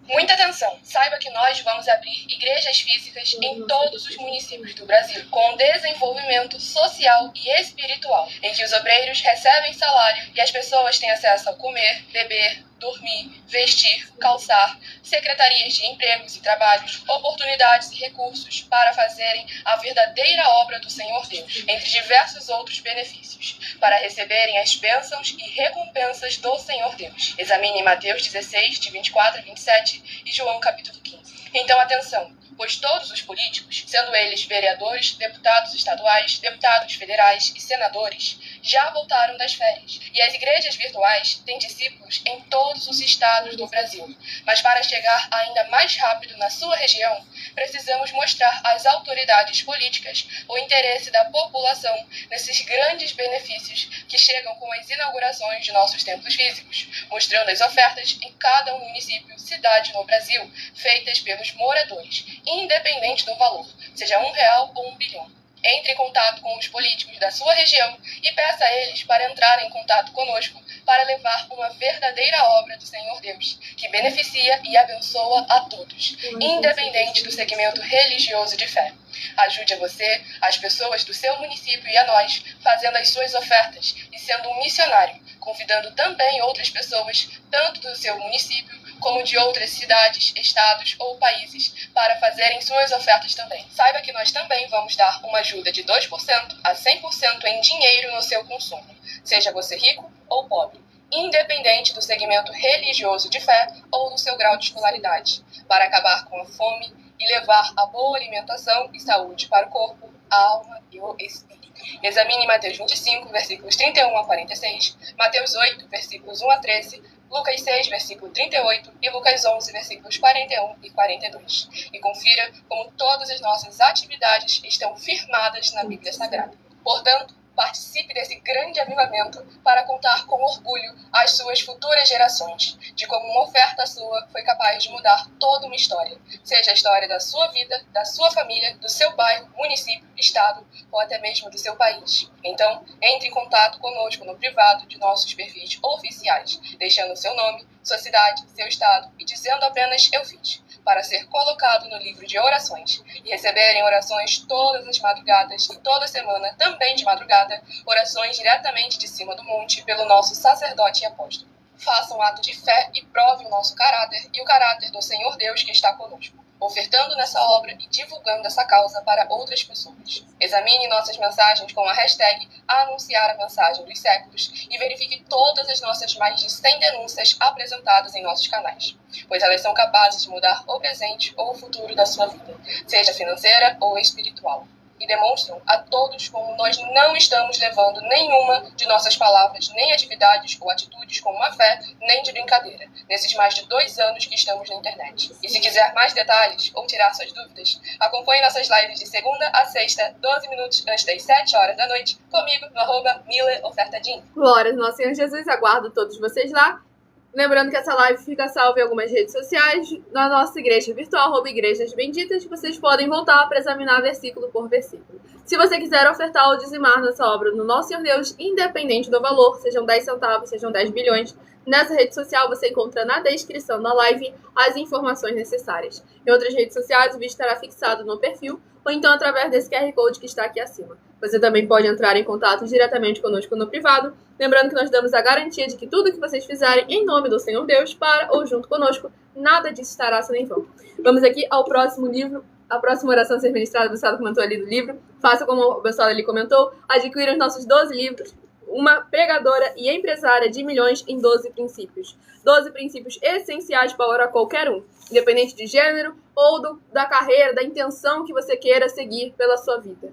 [SPEAKER 2] Muita atenção! Saiba que nós vamos abrir igrejas físicas em todos os municípios do Brasil, com desenvolvimento social e espiritual, em que os obreiros recebem salário e as pessoas têm acesso a comer, beber, dormir, vestir, calçar, secretarias de empregos e trabalhos, oportunidades e recursos para fazerem a verdadeira obra do Senhor Deus, entre diversos outros benefícios, para receberem as bênçãos e recompensas do Senhor Deus. Examine Mateus 16, de 24 a 27 e João capítulo 15. Então, atenção! Pois todos os políticos, sendo eles vereadores, deputados estaduais, deputados federais e senadores, já voltaram das férias. E as igrejas virtuais têm discípulos em todos os estados do Brasil. Mas para chegar ainda mais rápido na sua região, precisamos mostrar às autoridades políticas o interesse da população nesses grandes benefícios que chegam com as inaugurações de nossos templos físicos, mostrando as ofertas em cada município, cidade no Brasil, feitas pelos moradores, independente do valor, seja R$1 ou 1 bilhão. Entre em contato com os políticos da sua região e peça a eles para entrar em contato conosco para levar uma verdadeira obra do Senhor Deus, que beneficia e abençoa a todos, independente do segmento religioso de fé. Ajude a você, as pessoas do seu município e a nós, fazendo as suas ofertas e sendo um missionário, convidando também outras pessoas, tanto do seu município como de outras cidades, estados ou países, para fazerem suas ofertas também. Saiba que nós também vamos dar uma ajuda de 2% a 100% em dinheiro no seu consumo, seja você rico ou pobre, independente do segmento religioso de fé ou do seu grau de escolaridade, para acabar com a fome e levar a boa alimentação e saúde para o corpo, a alma e o espírito. Examine Mateus 25, versículos 31 a 46, Mateus 8, versículos 1 a 13, Lucas 6, versículo 38 e Lucas 11, versículos 41 e 42. E confira como todas as nossas atividades estão firmadas na Bíblia Sagrada. Portanto, participe desse grande avivamento para contar com orgulho às suas futuras gerações, de como uma oferta sua foi capaz de mudar toda uma história, seja a história da sua vida, da sua família, do seu bairro, município, estado ou até mesmo do seu país. Então, entre em contato conosco no privado de nossos perfis oficiais, deixando seu nome, sua cidade, seu estado e dizendo apenas "eu fiz", para ser colocado no livro de orações e receberem orações todas as madrugadas e toda semana, também de madrugada, orações diretamente de cima do monte pelo nosso sacerdote e apóstolo. Faça um ato de fé e prove o nosso caráter e o caráter do Senhor Deus que está conosco, ofertando nessa obra e divulgando essa causa para outras pessoas. Examine nossas mensagens com a hashtag Anunciar a Mensagem dos Séculos e verifique todas as nossas mais de 100 denúncias apresentadas em nossos canais, pois elas são capazes de mudar o presente ou o futuro da sua vida, seja financeira ou espiritual. E demonstram a todos como nós não estamos levando nenhuma de nossas palavras, nem atividades ou atitudes com má fé, nem de brincadeira, nesses mais de 2 anos que estamos na internet. E se quiser mais detalhes ou tirar suas dúvidas, acompanhe nossas lives de segunda a sexta, 12 minutos antes das 7 horas da noite, comigo no @mileofertadinho.
[SPEAKER 1] Glórias ao nosso Senhor Jesus, aguardo todos vocês lá. Lembrando que essa live fica salva em algumas redes sociais, na nossa igreja virtual, @Igrejas Benditas, vocês podem voltar para examinar versículo por versículo. Se você quiser ofertar ou dizimar nessa obra no nosso Senhor Deus, independente do valor, sejam 10 centavos, sejam 10 bilhões, nessa rede social você encontra na descrição da live as informações necessárias. Em outras redes sociais, o vídeo estará fixado no perfil, ou então através desse QR Code que está aqui acima. Você também pode entrar em contato diretamente conosco no privado, lembrando que nós damos a garantia de que tudo que vocês fizerem em nome do Senhor Deus, para ou junto conosco, nada disso estará sendo em vão. Vamos aqui ao próximo livro, a próxima oração a ser ministrada. O Gustavo comentou ali do livro. Faça como o pessoal ali comentou, adquira os nossos 12 livros, uma pregadora e empresária de milhões em 12 princípios. 12 princípios essenciais para qualquer um, independente de gênero ou da carreira, da intenção que você queira seguir pela sua vida.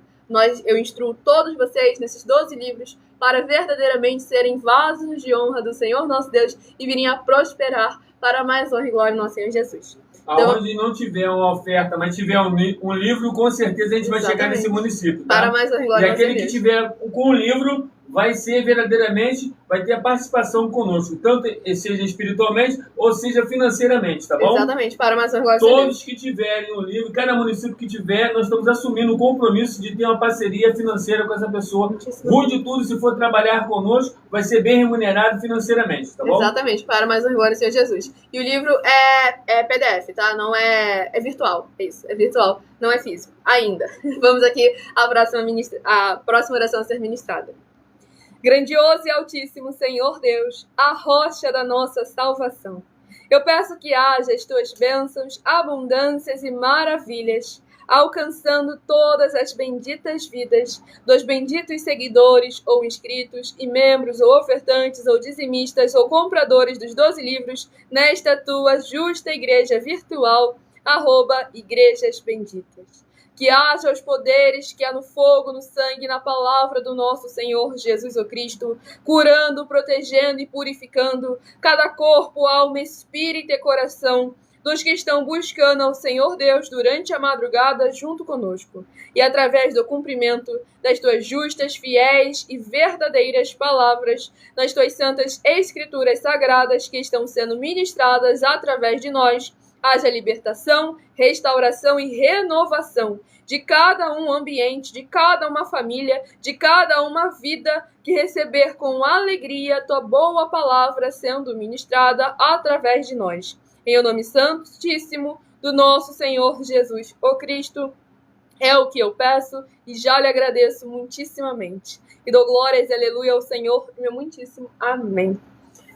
[SPEAKER 1] Eu instruo todos vocês nesses 12 livros para verdadeiramente serem vasos de honra do Senhor nosso Deus e virem a prosperar para mais honra e glória do nosso Senhor Jesus. Então,
[SPEAKER 3] aonde não tiver uma oferta, mas tiver um livro, com certeza a gente vai chegar nesse município. Tá?
[SPEAKER 1] Para mais honra e glória
[SPEAKER 3] do Senhor Jesus. E aquele que tiver com o livro vai ser verdadeiramente, vai ter a participação conosco, tanto seja espiritualmente ou seja financeiramente, tá bom?
[SPEAKER 1] Exatamente, para mais honra e glória.
[SPEAKER 3] Todos que tiverem o livro, cada município que tiver, nós estamos assumindo o compromisso de ter uma parceria financeira com essa pessoa. Mude tudo, se for trabalhar conosco, vai ser bem remunerado financeiramente, tá bom?
[SPEAKER 1] Exatamente, para mais honra e glória do Senhor Jesus. E o livro é PDF, tá? Não é virtual, é isso, é virtual, não é físico, ainda. Vamos aqui à próxima oração a ser ministrada. Grandioso e altíssimo Senhor Deus, a rocha da nossa salvação. Eu peço que haja as tuas bênçãos, abundâncias e maravilhas, alcançando todas as benditas vidas dos benditos seguidores ou inscritos e membros ou ofertantes ou dizimistas ou compradores dos 12 livros nesta tua justa igreja virtual, @igrejas benditas. Que haja os poderes que há no fogo, no sangue, na palavra do nosso Senhor Jesus o Cristo, curando, protegendo e purificando cada corpo, alma, espírito e coração dos que estão buscando ao Senhor Deus durante a madrugada junto conosco, e através do cumprimento das tuas justas, fiéis e verdadeiras palavras, nas tuas santas escrituras sagradas que estão sendo ministradas através de nós, haja libertação, restauração e renovação de cada um ambiente, de cada uma família, de cada uma vida que receber com alegria tua boa palavra sendo ministrada através de nós. Em o nome santíssimo do nosso Senhor Jesus o Cristo, é o que eu peço e já lhe agradeço muitíssimamente. E dou glórias e aleluia ao Senhor, meu muitíssimo amém.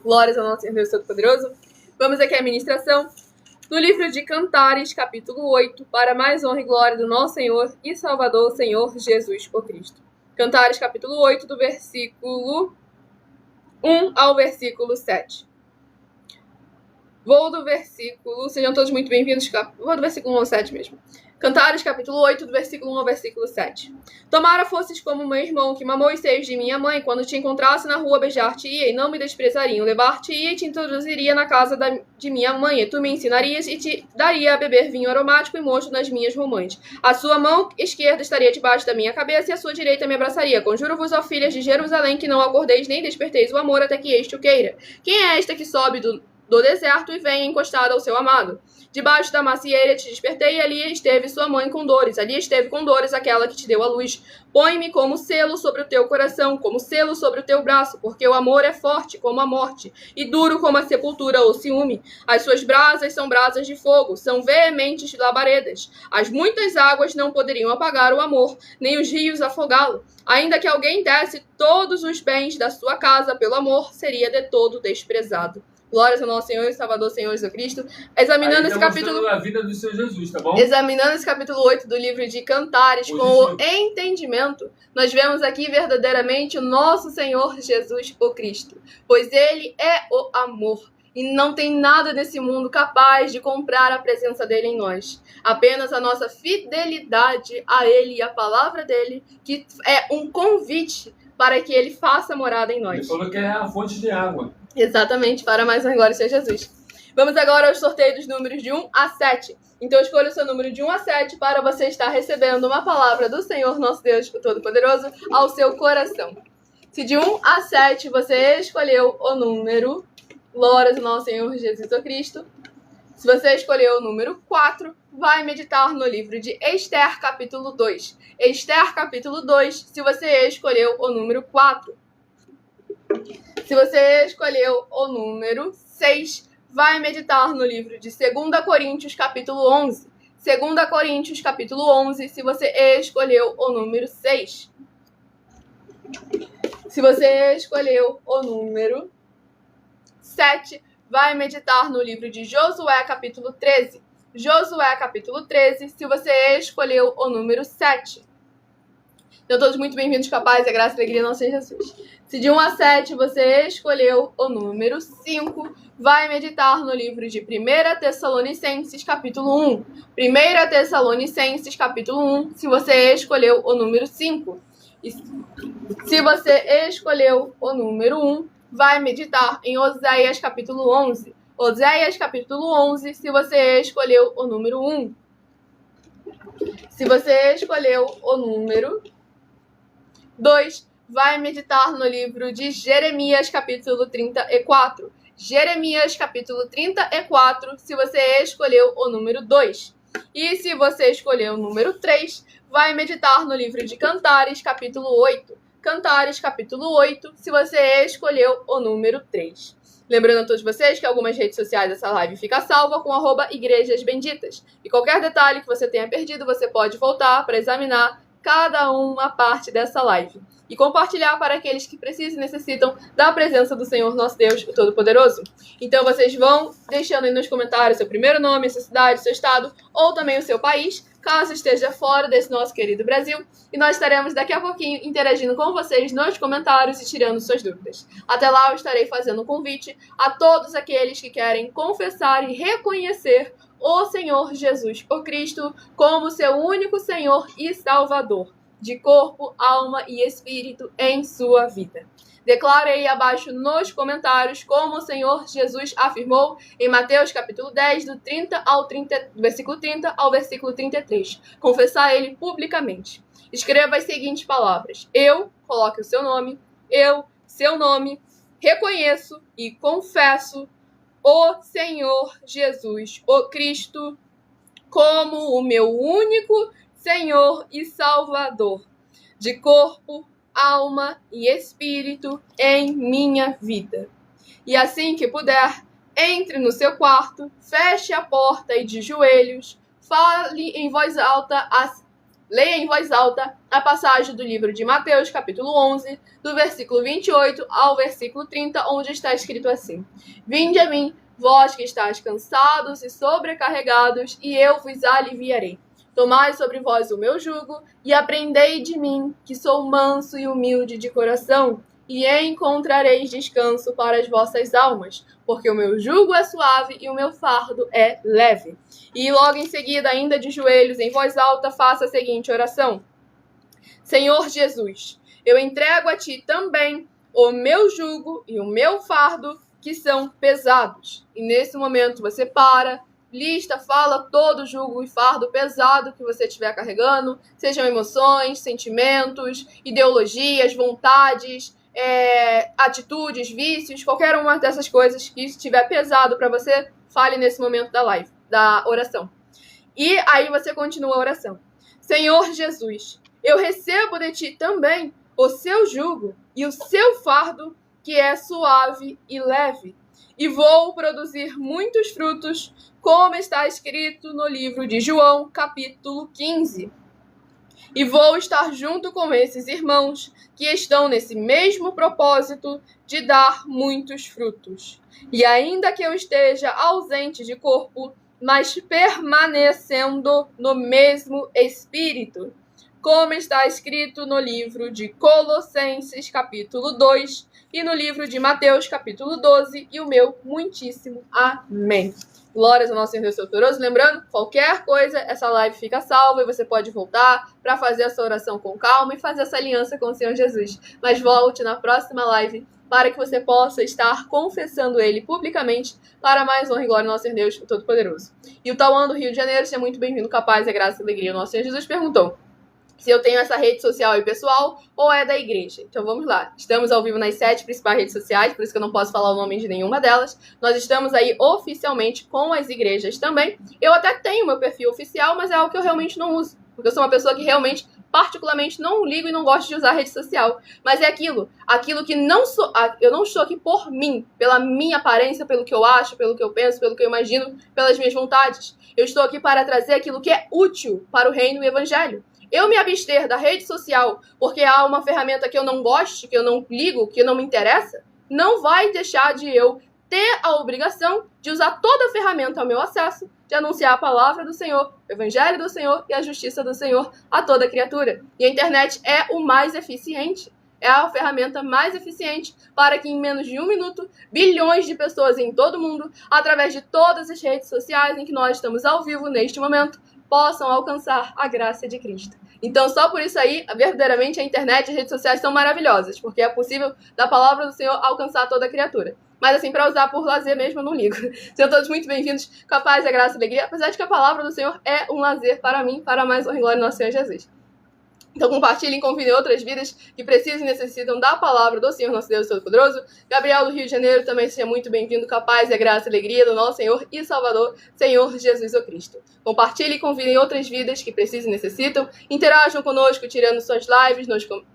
[SPEAKER 1] Glórias ao nosso Senhor Deus Todo-Poderoso. Vamos aqui à ministração no livro de Cantares, capítulo 8, para mais honra e glória do nosso Senhor e Salvador, Senhor Jesus o Cristo. Cantares, capítulo 8, do versículo 1 ao versículo 7. Vou do versículo... Sejam todos muito bem-vindos. Vou do versículo 1 ao 7 mesmo. Cantares, capítulo 8, do versículo 1 ao versículo 7. Tomara fosses como meu irmão, que mamou os seios de minha mãe, quando te encontrasse na rua, beijar-te-ia e não me desprezariam. Levar-te-ia e te introduziria na casa de minha mãe, e tu me ensinarias e te daria a beber vinho aromático e mosto nas minhas romãs. A sua mão esquerda estaria debaixo da minha cabeça e a sua direita me abraçaria. Conjuro-vos, ó filhas de Jerusalém, que não acordeis nem desperteis o amor até que este o queira. Quem é esta que sobe do deserto e vem encostada ao seu amado? Debaixo da macieira te despertei, e ali esteve sua mãe com dores. Ali esteve com dores aquela que te deu a luz. Põe-me como selo sobre o teu coração, como selo sobre o teu braço, porque o amor é forte como a morte, e duro como a sepultura ou ciúme. As suas brasas são brasas de fogo, são veementes labaredas. As muitas águas não poderiam apagar o amor, nem os rios afogá-lo. Ainda que alguém desse todos os bens da sua casa pelo amor, seria de todo desprezado. Glórias ao nosso Senhor e Salvador, Senhor Jesus Cristo. Examinando esse capítulo...
[SPEAKER 3] a vida do Senhor Jesus, tá bom?
[SPEAKER 1] Examinando esse capítulo 8 do livro de Cantares com o entendimento, nós vemos aqui verdadeiramente o nosso Senhor Jesus o Cristo. Pois Ele é o amor. E não tem nada nesse mundo capaz de comprar a presença dele em nós. Apenas a nossa fidelidade a Ele e a palavra dele, que é um convite para que Ele faça morada em nós.
[SPEAKER 3] Ele falou que é a fonte de água.
[SPEAKER 1] Exatamente, para mais uma glória, Senhor Jesus. Vamos agora ao sorteio dos números de 1 a 7. Então escolha o seu número de 1 a 7 para você estar recebendo uma palavra do Senhor, nosso Deus, o Todo-Poderoso, ao seu coração. Se de 1 a 7 você escolheu o número, glórias ao nosso Senhor Jesus o Cristo. Se você escolheu o número 4, vai meditar no livro de Esther, capítulo 2. Esther, capítulo 2, se você escolheu o número 4. Se você escolheu o número 6, vai meditar no livro de 2 Coríntios, capítulo 11. 2 Coríntios, capítulo 11, se você escolheu o número 6. Se você escolheu o número 7, vai meditar no livro de Josué, capítulo 13. Josué, capítulo 13, se você escolheu o número 7. Então, todos muito bem-vindos com a paz e a graça e a alegria do nosso Senhor Jesus. Se de 1 a 7 você escolheu o número 5, vai meditar no livro de 1 Tessalonicenses, capítulo 1. 1 Tessalonicenses, capítulo 1, se você escolheu o número 5. E se você escolheu o número 1, vai meditar em Oséias, capítulo 11. Oséias, capítulo 11, se você escolheu o número 1. Se você escolheu o número 2, vai meditar no livro de Jeremias, capítulo 34. Jeremias, capítulo 34, se você escolheu o número 2. E se você escolheu o número 3, vai meditar no livro de Cantares, capítulo 8. Cantares, capítulo 8, se você escolheu o número 3. Lembrando a todos vocês que algumas redes sociais dessa live fica salva com @igrejasbenditas. E qualquer detalhe que você tenha perdido, você pode voltar para examinar cada uma parte dessa live e compartilhar para aqueles que precisam e necessitam da presença do Senhor nosso Deus, o Todo-Poderoso. Então vocês vão deixando aí nos comentários seu primeiro nome, sua cidade, seu estado ou também o seu país, caso esteja fora desse nosso querido Brasil, e nós estaremos daqui a pouquinho interagindo com vocês nos comentários e tirando suas dúvidas. Até lá eu estarei fazendo um convite a todos aqueles que querem confessar e reconhecer o Senhor Jesus, o Cristo, como seu único Senhor e Salvador, de corpo, alma e espírito em sua vida. Declare aí abaixo nos comentários como o Senhor Jesus afirmou em Mateus capítulo 10, do versículo 30 ao versículo 33. Confessar ele publicamente. Escreva as seguintes palavras. Eu, coloque o seu nome, seu nome, reconheço e confesso o Senhor Jesus, o Cristo, como o meu único Senhor e Salvador, de corpo, alma e espírito em minha vida. E assim que puder, entre no seu quarto, feche a porta e de joelhos, leia em voz alta a passagem do livro de Mateus, capítulo 11, do versículo 28 ao versículo 30, onde está escrito assim: Vinde a mim, vós que estáis cansados e sobrecarregados, e eu vos aliviarei. Tomai sobre vós o meu jugo e aprendei de mim, que sou manso e humilde de coração, e encontrareis descanso para as vossas almas, porque o meu jugo é suave e o meu fardo é leve. E logo em seguida, ainda de joelhos, em voz alta, faça a seguinte oração: Senhor Jesus, eu entrego a ti também o meu jugo e o meu fardo, que são pesados. E nesse momento você lista, fala todo o jugo e fardo pesado que você estiver carregando, sejam emoções, sentimentos, ideologias, vontades, atitudes, vícios, qualquer uma dessas coisas que estiver pesado para você, fale nesse momento da oração. E aí você continua a oração. Senhor Jesus, eu recebo de ti também o seu jugo e o seu fardo, que é suave e leve, e vou produzir muitos frutos, como está escrito no livro de João, capítulo 15. E vou estar junto com esses irmãos que estão nesse mesmo propósito de dar muitos frutos. E ainda que eu esteja ausente de corpo, mas permanecendo no mesmo espírito, como está escrito no livro de Colossenses, capítulo 2, e no livro de Mateus, capítulo 12, e o meu muitíssimo amém. Glórias ao nosso Senhor Deus Todo-Poderoso. Lembrando, qualquer coisa, essa live fica salva e você pode voltar para fazer essa oração com calma e fazer essa aliança com o Senhor Jesus. Mas volte na próxima live para que você possa estar confessando ele publicamente para mais honra e glória ao nosso Senhor Deus Todo-Poderoso. E o Tauan do Rio de Janeiro, seja muito bem-vindo, capaz, é graça e alegria. O nosso Senhor Jesus perguntou se eu tenho essa rede social aí pessoal ou é da igreja. Então vamos lá. Estamos ao vivo nas 7 principais redes sociais, por isso que eu não posso falar o nome de nenhuma delas. Nós estamos aí oficialmente com as igrejas também. Eu até tenho meu perfil oficial, mas é algo que eu realmente não uso. Porque eu sou uma pessoa que realmente, particularmente, não ligo e não gosto de usar rede social. Mas é aquilo que não sou. Eu não estou aqui por mim, pela minha aparência, pelo que eu acho, pelo que eu penso, pelo que eu imagino, pelas minhas vontades. Eu estou aqui para trazer aquilo que é útil para o reino e o evangelho. Eu me abster da rede social porque há uma ferramenta que eu não gosto, que eu não ligo, que não me interessa, não vai deixar de eu ter a obrigação de usar toda a ferramenta ao meu acesso, de anunciar a palavra do Senhor, o evangelho do Senhor e a justiça do Senhor a toda criatura. E a internet é o mais eficiente, é a ferramenta mais eficiente para que em menos de 1 minuto, bilhões de pessoas em todo o mundo, através de todas as redes sociais em que nós estamos ao vivo neste momento, possam alcançar a graça de Cristo. Então, só por isso aí, verdadeiramente, a internet e as redes sociais são maravilhosas, porque é possível, da palavra do Senhor, alcançar toda a criatura. Mas, assim, para usar por lazer mesmo, eu não ligo. Sejam todos muito bem-vindos, com a paz, a graça e a alegria, apesar de que a palavra do Senhor é um lazer para mim, para mais honra e glória do nosso Senhor Jesus. Então compartilhem, convidem outras vidas que precisam e necessitam da palavra do Senhor nosso Deus Todo-Poderoso. Gabriel do Rio de Janeiro também seja muito bem-vindo, com a paz, a graça e a alegria do nosso Senhor e Salvador, Senhor Jesus o Cristo. Compartilhem e convidem outras vidas que precisam e necessitam. Interajam conosco, tirando suas lives,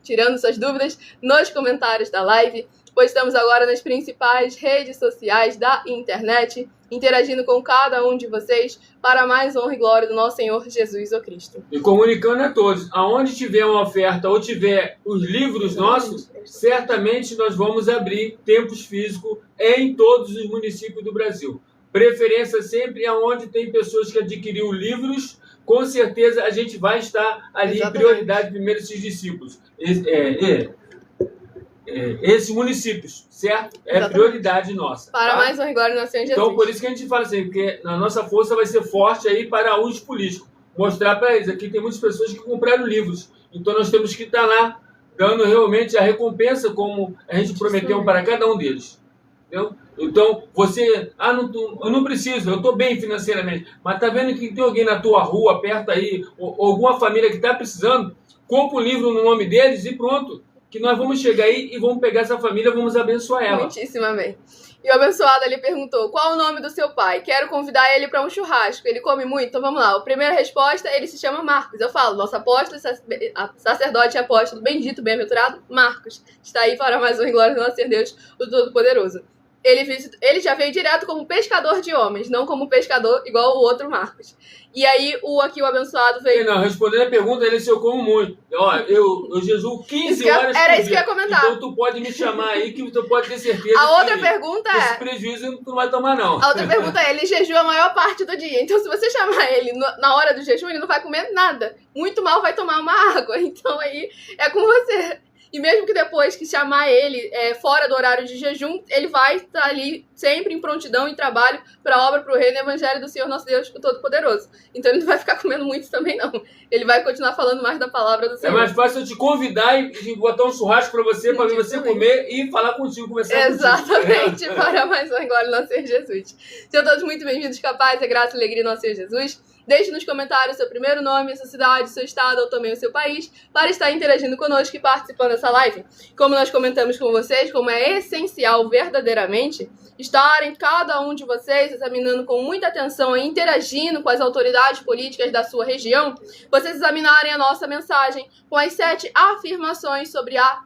[SPEAKER 1] tirando suas dúvidas nos comentários da live, pois estamos agora nas principais redes sociais da internet. interagindo com cada um de vocês para mais honra e glória do nosso Senhor Jesus o Cristo.
[SPEAKER 3] E comunicando a todos, aonde tiver uma oferta ou tiver os livros nossos, certamente nós vamos abrir templos físicos em todos os municípios do Brasil. Preferência sempre aonde tem pessoas que adquiriram livros, com certeza a gente vai estar ali em prioridade primeiro esses discípulos. Esses municípios, certo? É prioridade nossa.
[SPEAKER 1] Para
[SPEAKER 3] tá?
[SPEAKER 1] mais honra e glória do nosso Senhor Jesus.
[SPEAKER 3] Então, por isso que a gente fala assim, porque a nossa força vai ser forte aí para os políticos. Mostrar para eles, aqui tem muitas pessoas que compraram livros. Então, nós temos que estar lá, dando realmente a recompensa, como a gente prometeu para cada um deles. Entendeu? Então, você, eu não preciso, eu estou bem financeiramente, mas tá vendo que tem alguém na tua rua, perto aí, ou alguma família que está precisando, compra um livro no nome deles e pronto. Que nós vamos chegar aí e vamos pegar essa família, vamos abençoar ela.
[SPEAKER 1] Muitíssimo amém. E o abençoado ali perguntou, qual o nome do seu pai? Quero convidar ele para um churrasco. Ele come muito? Então vamos lá. A primeira resposta, ele se chama Marcos. Eu falo, nosso apóstolo, sacerdote e apóstolo, bendito, bem-aventurado, Marcos. Está aí para mais uma glória do nosso Senhor Deus, o Todo-Poderoso. Ele já veio direto como pescador de homens, não como pescador igual o outro Marcos. E aí, o abençoado veio...
[SPEAKER 3] Não, respondendo a pergunta, ele se eu como muito. Ó, eu jejuo 15 horas por dia.
[SPEAKER 1] Era isso que eu ia comentar.
[SPEAKER 3] Então, tu pode me chamar aí, que tu pode ter certeza
[SPEAKER 1] a outra pergunta é...
[SPEAKER 3] esse prejuízo tu não vai tomar, não.
[SPEAKER 1] A outra pergunta é, ele jejua a maior parte do dia. Então, se você chamar ele na hora do jejum, ele não vai comer nada. Muito mal vai tomar uma água. Então, aí, é com você. E mesmo que depois que chamar ele fora do horário de jejum, ele vai estar ali sempre em prontidão e trabalho para a obra, para o reino e evangelho do Senhor nosso Deus, o Todo-Poderoso. Então ele não vai ficar comendo muito também, não. Ele vai continuar falando mais da palavra do Senhor.
[SPEAKER 3] É mais fácil eu te convidar e botar um churrasco para você você comer e falar contigo, conversar
[SPEAKER 1] Exatamente, para mais uma glória do nosso Senhor Jesus. Sejam todos muito bem-vindos, capazes, a graça e alegria do nosso Senhor Jesus. Deixe nos comentários seu primeiro nome, sua cidade, seu estado ou também o seu país para estar interagindo conosco e participando dessa live. Como nós comentamos com vocês, como é essencial verdadeiramente estarem cada um de vocês examinando com muita atenção e interagindo com as autoridades políticas da sua região, vocês examinarem a nossa mensagem com as 7 afirmações sobre a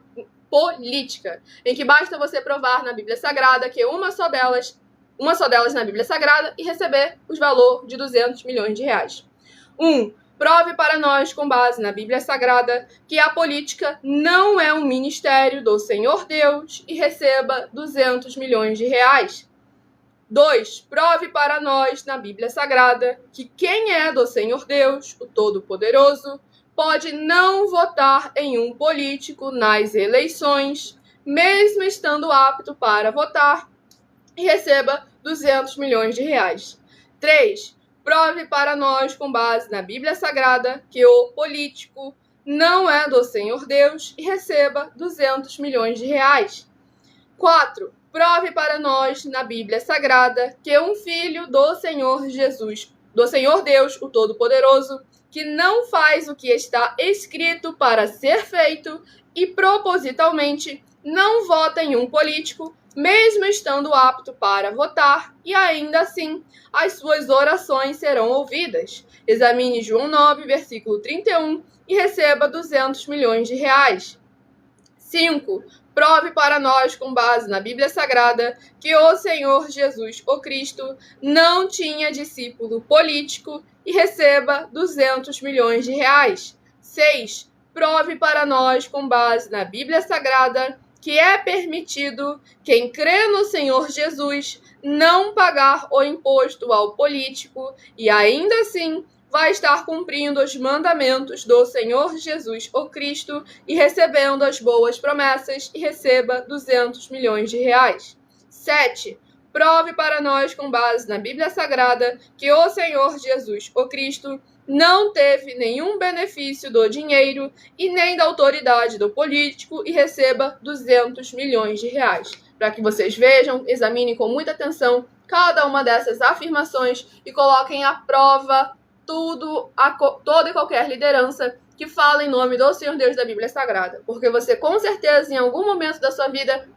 [SPEAKER 1] política, em que basta você provar na Bíblia Sagrada que uma só delas na Bíblia Sagrada e receber o valor de 200 milhões de reais. 1. Prove para nós, com base na Bíblia Sagrada, que a política não é um ministério do Senhor Deus e receba 200 milhões de reais. 2. Prove para nós, na Bíblia Sagrada, que quem é do Senhor Deus, o Todo-Poderoso, pode não votar em um político nas eleições, mesmo estando apto para votar, e receba 200 milhões de reais. 3. Prove para nós, com base na Bíblia Sagrada, que o político não é do Senhor Deus e receba 200 milhões de reais. 4. Prove para nós, na Bíblia Sagrada, que um filho do Senhor Jesus, do Senhor Deus, o Todo-Poderoso, que não faz o que está escrito para ser feito e propositalmente não vota em um político, mesmo estando apto para votar, e ainda assim as suas orações serão ouvidas. Examine João 9, versículo 31, e receba 200 milhões de reais. 5. Prove para nós, com base na Bíblia Sagrada, que o Senhor Jesus, o Cristo, não tinha discípulo político e receba 200 milhões de reais. 6. Prove para nós, com base na Bíblia Sagrada, que é permitido quem crê no Senhor Jesus não pagar o imposto ao político e ainda assim vai estar cumprindo os mandamentos do Senhor Jesus, o Cristo, e recebendo as boas promessas e receba 200 milhões de reais. 7. Prove para nós, com base na Bíblia Sagrada, que o Senhor Jesus, o Cristo, não teve nenhum benefício do dinheiro e nem da autoridade do político e receba 200 milhões de reais. Para que vocês vejam, examinem com muita atenção cada uma dessas afirmações e coloquem à prova toda e qualquer liderança que fala em nome do Senhor Deus da Bíblia Sagrada. Porque você, com certeza, em algum momento da sua vida,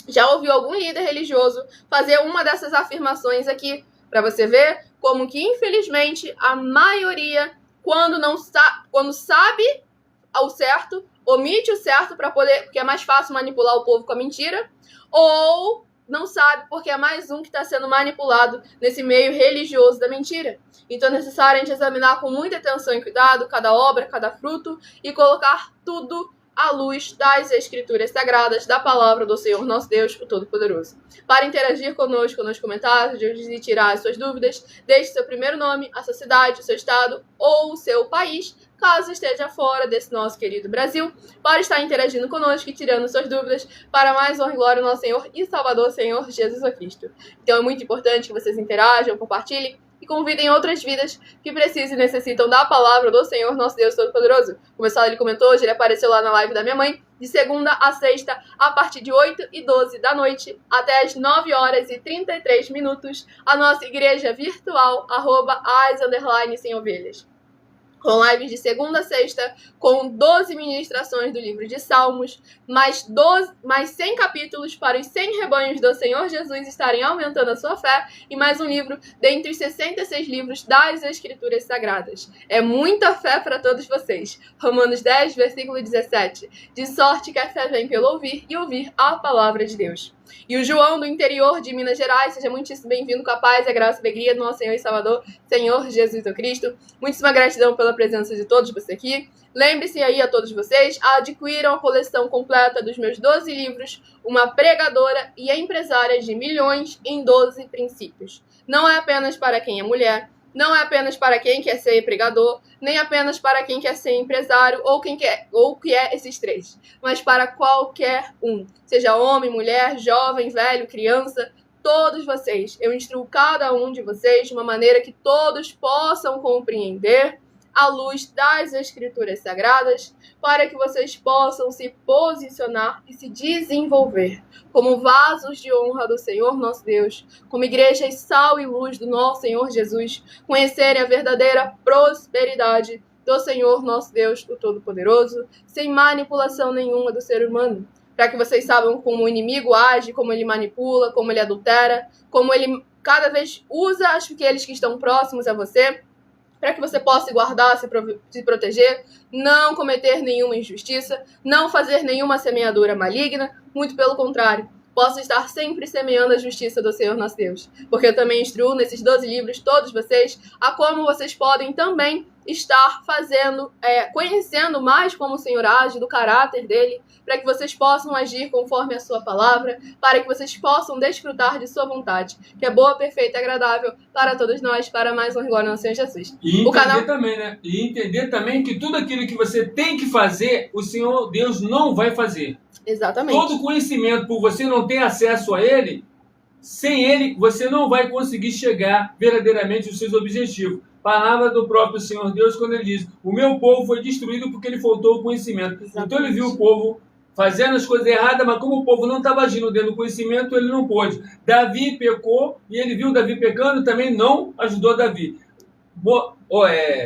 [SPEAKER 1] já ouviu algum líder religioso fazer uma dessas afirmações aqui, para você ver como que, infelizmente, a maioria, quando sabe o certo, omite o certo para poder, porque é mais fácil manipular o povo com a mentira, ou não sabe porque é mais um que está sendo manipulado nesse meio religioso da mentira. Então é necessário a gente examinar com muita atenção e cuidado cada obra, cada fruto e colocar tudo à luz das Escrituras Sagradas, da palavra do Senhor nosso Deus, o Todo-Poderoso. Para interagir conosco nos comentários e tirar as suas dúvidas, deixe seu primeiro nome, a sua cidade, o seu estado ou o seu país, caso esteja fora desse nosso querido Brasil, para estar interagindo conosco e tirando suas dúvidas para mais honra e glória ao nosso Senhor e Salvador, Senhor Jesus Cristo. Então é muito importante que vocês interajam, compartilhem e convidem outras vidas que precisam e necessitam da palavra do Senhor, nosso Deus Todo-Poderoso. Como o Sala ele comentou, hoje ele apareceu lá na live da minha mãe, de segunda a sexta, a partir de 8h12 da noite, até as 9h33, a nossa igreja virtual, @as_sem-ovelhas. Com lives de segunda a sexta, com 12 ministrações do livro de Salmos, mais 100 capítulos para os 100 rebanhos do Senhor Jesus estarem aumentando a sua fé, e mais um livro dentre os 66 livros das Escrituras Sagradas. É muita fé para todos vocês. Romanos 10, versículo 17. De sorte que a fé vem pelo ouvir, e ouvir a palavra de Deus. E o João, do interior de Minas Gerais, seja muitíssimo bem-vindo com a paz, a graça e a alegria do nosso Senhor e Salvador, Senhor Jesus Cristo. Muitíssima gratidão pela presença de todos vocês aqui. Lembre-se aí a todos vocês, adquiram a coleção completa dos meus 12 livros, Uma Pregadora e Empresária de Milhões em 12 Princípios. Não é apenas para quem é mulher, não é apenas para quem quer ser pregador, nem apenas para quem quer ser empresário ou que é esses três, mas para qualquer um, seja homem, mulher, jovem, velho, criança, todos vocês. Eu instruo cada um de vocês de uma maneira que todos possam compreender à luz das Escrituras Sagradas, para que vocês possam se posicionar e se desenvolver como vasos de honra do Senhor nosso Deus, como igreja sal e luz do nosso Senhor Jesus, conhecerem a verdadeira prosperidade do Senhor nosso Deus, o Todo-Poderoso, sem manipulação nenhuma do ser humano, para que vocês saibam como o inimigo age, como ele manipula, como ele adultera, como ele cada vez usa aqueles que estão próximos a você, para que você possa se guardar, se proteger, não cometer nenhuma injustiça, não fazer nenhuma semeadura maligna, muito pelo contrário, possa estar sempre semeando a justiça do Senhor nosso Deus. Porque eu também instruo nesses 12 livros, todos vocês, a como vocês podem também estar fazendo, conhecendo mais como o Senhor age, do caráter dele, para que vocês possam agir conforme a sua palavra, para que vocês possam desfrutar de sua vontade, que é boa, perfeita e agradável para todos nós, para mais honra e glória ao Senhor Jesus.
[SPEAKER 3] E entender também, né? E entender também que tudo aquilo que você tem que fazer, o Senhor Deus não vai fazer.
[SPEAKER 1] Exatamente.
[SPEAKER 3] Todo conhecimento, por você não ter acesso a ele, sem ele, você não vai conseguir chegar verdadeiramente aos seus objetivos. Palavra do próprio Senhor Deus, quando ele diz: o meu povo foi destruído porque lhe faltou o conhecimento. Exatamente. Então ele viu o povo fazendo as coisas erradas, mas como o povo não estava agindo dentro do conhecimento, ele não pôde. Davi pecou, e ele viu Davi pecando, também não ajudou Davi.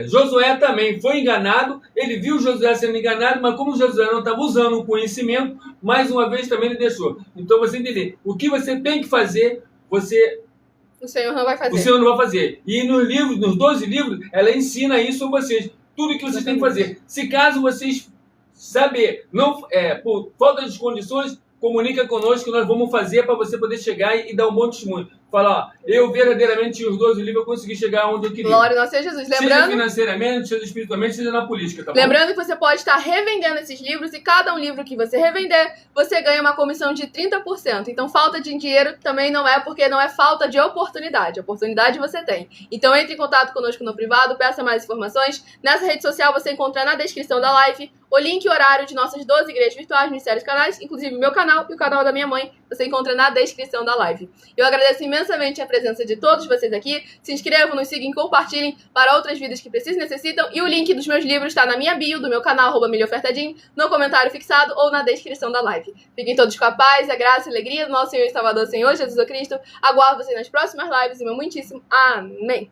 [SPEAKER 3] Josué também foi enganado, ele viu Josué sendo enganado, mas como Josué não estava usando o conhecimento, mais uma vez também ele deixou. Então você entender, o que você tem que fazer, o
[SPEAKER 1] Senhor não vai fazer.
[SPEAKER 3] O Senhor não vai fazer. E nos 12 livros, ela ensina isso a vocês. Tudo que vocês têm que fazer. Se caso vocês saber, por falta de condições, comunica conosco que nós vamos fazer para você poder chegar e dar um bom testemunho. Falar, eu verdadeiramente tinha os 12 livros, eu consegui chegar onde eu queria.
[SPEAKER 1] Glória a nosso Senhor Jesus. Lembrando,
[SPEAKER 3] seja financeiramente, seja espiritualmente, seja na política, tá bom?
[SPEAKER 1] Lembrando que você pode estar revendendo esses livros e cada um livro que você revender, você ganha uma comissão de 30%. Então, falta de dinheiro também não é, porque não é falta de oportunidade. Oportunidade você tem. Então, entre em contato conosco no privado, peça mais informações. Nessa rede social você encontra na descrição da live o link e horário de nossas 12 igrejas virtuais, ministérios, canais, inclusive o meu canal e o canal da minha mãe, você encontra na descrição da live. Eu agradeço imensamente a presença de todos vocês aqui. Se inscrevam, nos sigam, compartilhem para outras vidas que precisam e necessitam. E o link dos meus livros está na minha bio, do meu canal, @milhofertadinho, no comentário fixado ou na descrição da live. Fiquem todos com a paz, a graça e a alegria do nosso Senhor e Salvador, Senhor Jesus Cristo. Aguardo vocês nas próximas lives e meu muitíssimo amém.